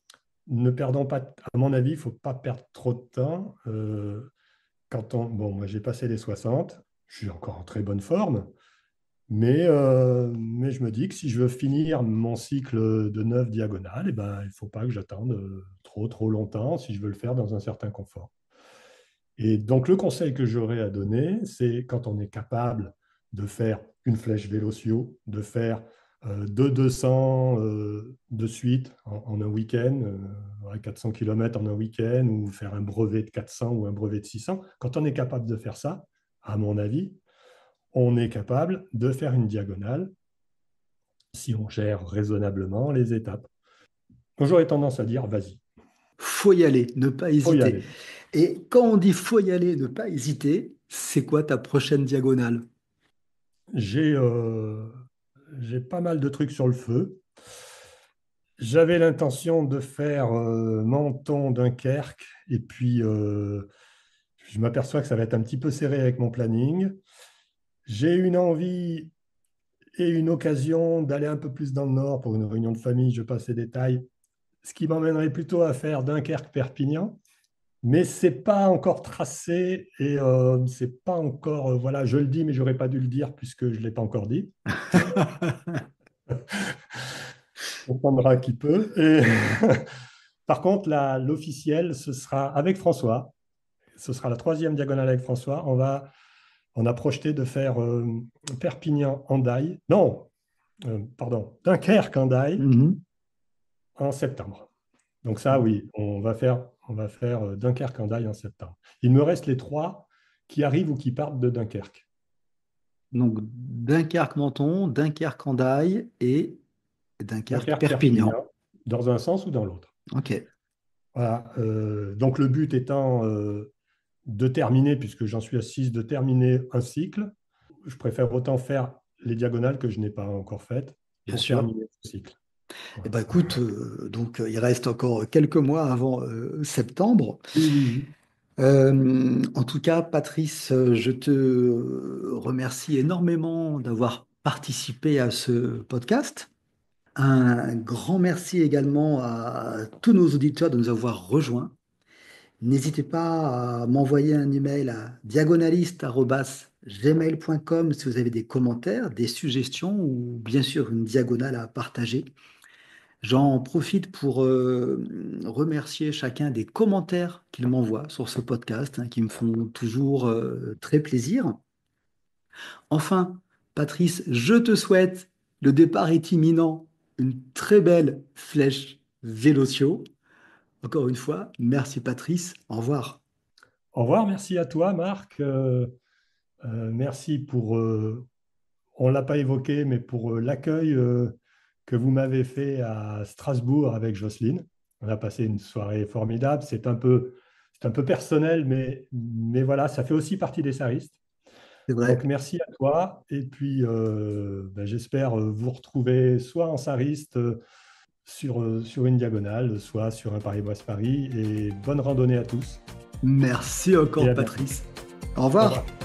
ne perdons pas, à mon avis, il ne faut pas perdre trop de temps. Bon, moi, j'ai passé les 60, je suis encore en très bonne forme. Mais je me dis que si je veux finir mon cycle de 9 diagonales, eh ben, il ne faut pas que j'attende trop longtemps si je veux le faire dans un certain confort. Et donc, le conseil que j'aurais à donner, c'est quand on est capable de faire une flèche Vélotio, de faire 200 de suite en un week-end, 400 km en un week-end, ou faire un brevet de 400 ou un brevet de 600. Quand on est capable de faire ça, à mon avis, on est capable de faire une diagonale si on gère raisonnablement les étapes. Donc, j'aurais tendance à dire, vas-y, Faut y aller, ne pas faut y hésiter. aller. Et quand on dit faut y aller, ne pas hésiter, c'est quoi ta prochaine diagonale? J'ai j'ai pas mal de trucs sur le feu. J'avais l'intention de faire Menton, Dunkerque, et puis je m'aperçois que ça va être un petit peu serré avec mon planning. J'ai une envie et une occasion d'aller un peu plus dans le nord pour une réunion de famille, je passe les détails, ce qui m'emmènerait plutôt à faire Dunkerque-Perpignan. Mais c'est pas encore tracé et c'est pas encore, voilà, je le dis, mais j'aurais pas dû le dire puisque je l'ai pas encore dit. On prendra qui peut. Et par contre, l'officiel, ce sera avec François. Ce sera la troisième diagonale avec François. On a projeté de faire Perpignan-Hendaye. Non, pardon, Dunkerque-Hendaye Mhm. en septembre. Donc ça, oui, on va faire Dunkerque-Hendaye en septembre. Il me reste les trois qui arrivent ou qui partent de Dunkerque. Donc Dunkerque-Menton, Dunkerque-Hendaye et Dunkerque-Perpignan. Dunkerque-Perpignan. dans un sens ou dans l'autre. Ok, Voilà. Donc le but étant de terminer, puisque j'en suis à 6, de terminer un cycle. Je préfère autant faire les diagonales que je n'ai pas encore faites bien pour sûr. terminer ce cycle. Eh Voilà. ben, écoute, il reste encore quelques mois avant septembre. Oui, oui, oui. En tout cas, Patrice, je te remercie énormément d'avoir participé à ce podcast. Un grand merci également à tous nos auditeurs de nous avoir rejoints. N'hésitez pas à m'envoyer un email à diagonaliste@gmail.com si vous avez des commentaires, des suggestions ou bien sûr une diagonale à partager. J'en profite pour remercier chacun des commentaires qu'ils m'envoient sur ce podcast, hein, qui me font toujours très plaisir. Enfin, Patrice, je te souhaite, le départ est imminent, une très belle flèche Vélocio. Encore une fois, merci Patrice, au revoir. Au revoir, merci à toi, Marc. Merci pour, on ne l'a pas évoqué, mais pour l'accueil que vous m'avez fait à Strasbourg avec Jocelyne. On a passé une soirée formidable. C'est un peu personnel, mais voilà, ça fait aussi partie des saristes. C'est Donc, vrai. merci à toi. Et puis, j'espère vous retrouver soit en sariste sur une diagonale, soit sur un Paris-Brest-Paris. Et bonne randonnée à tous Merci et encore à bientôt. Patrice. Au Au revoir. revoir.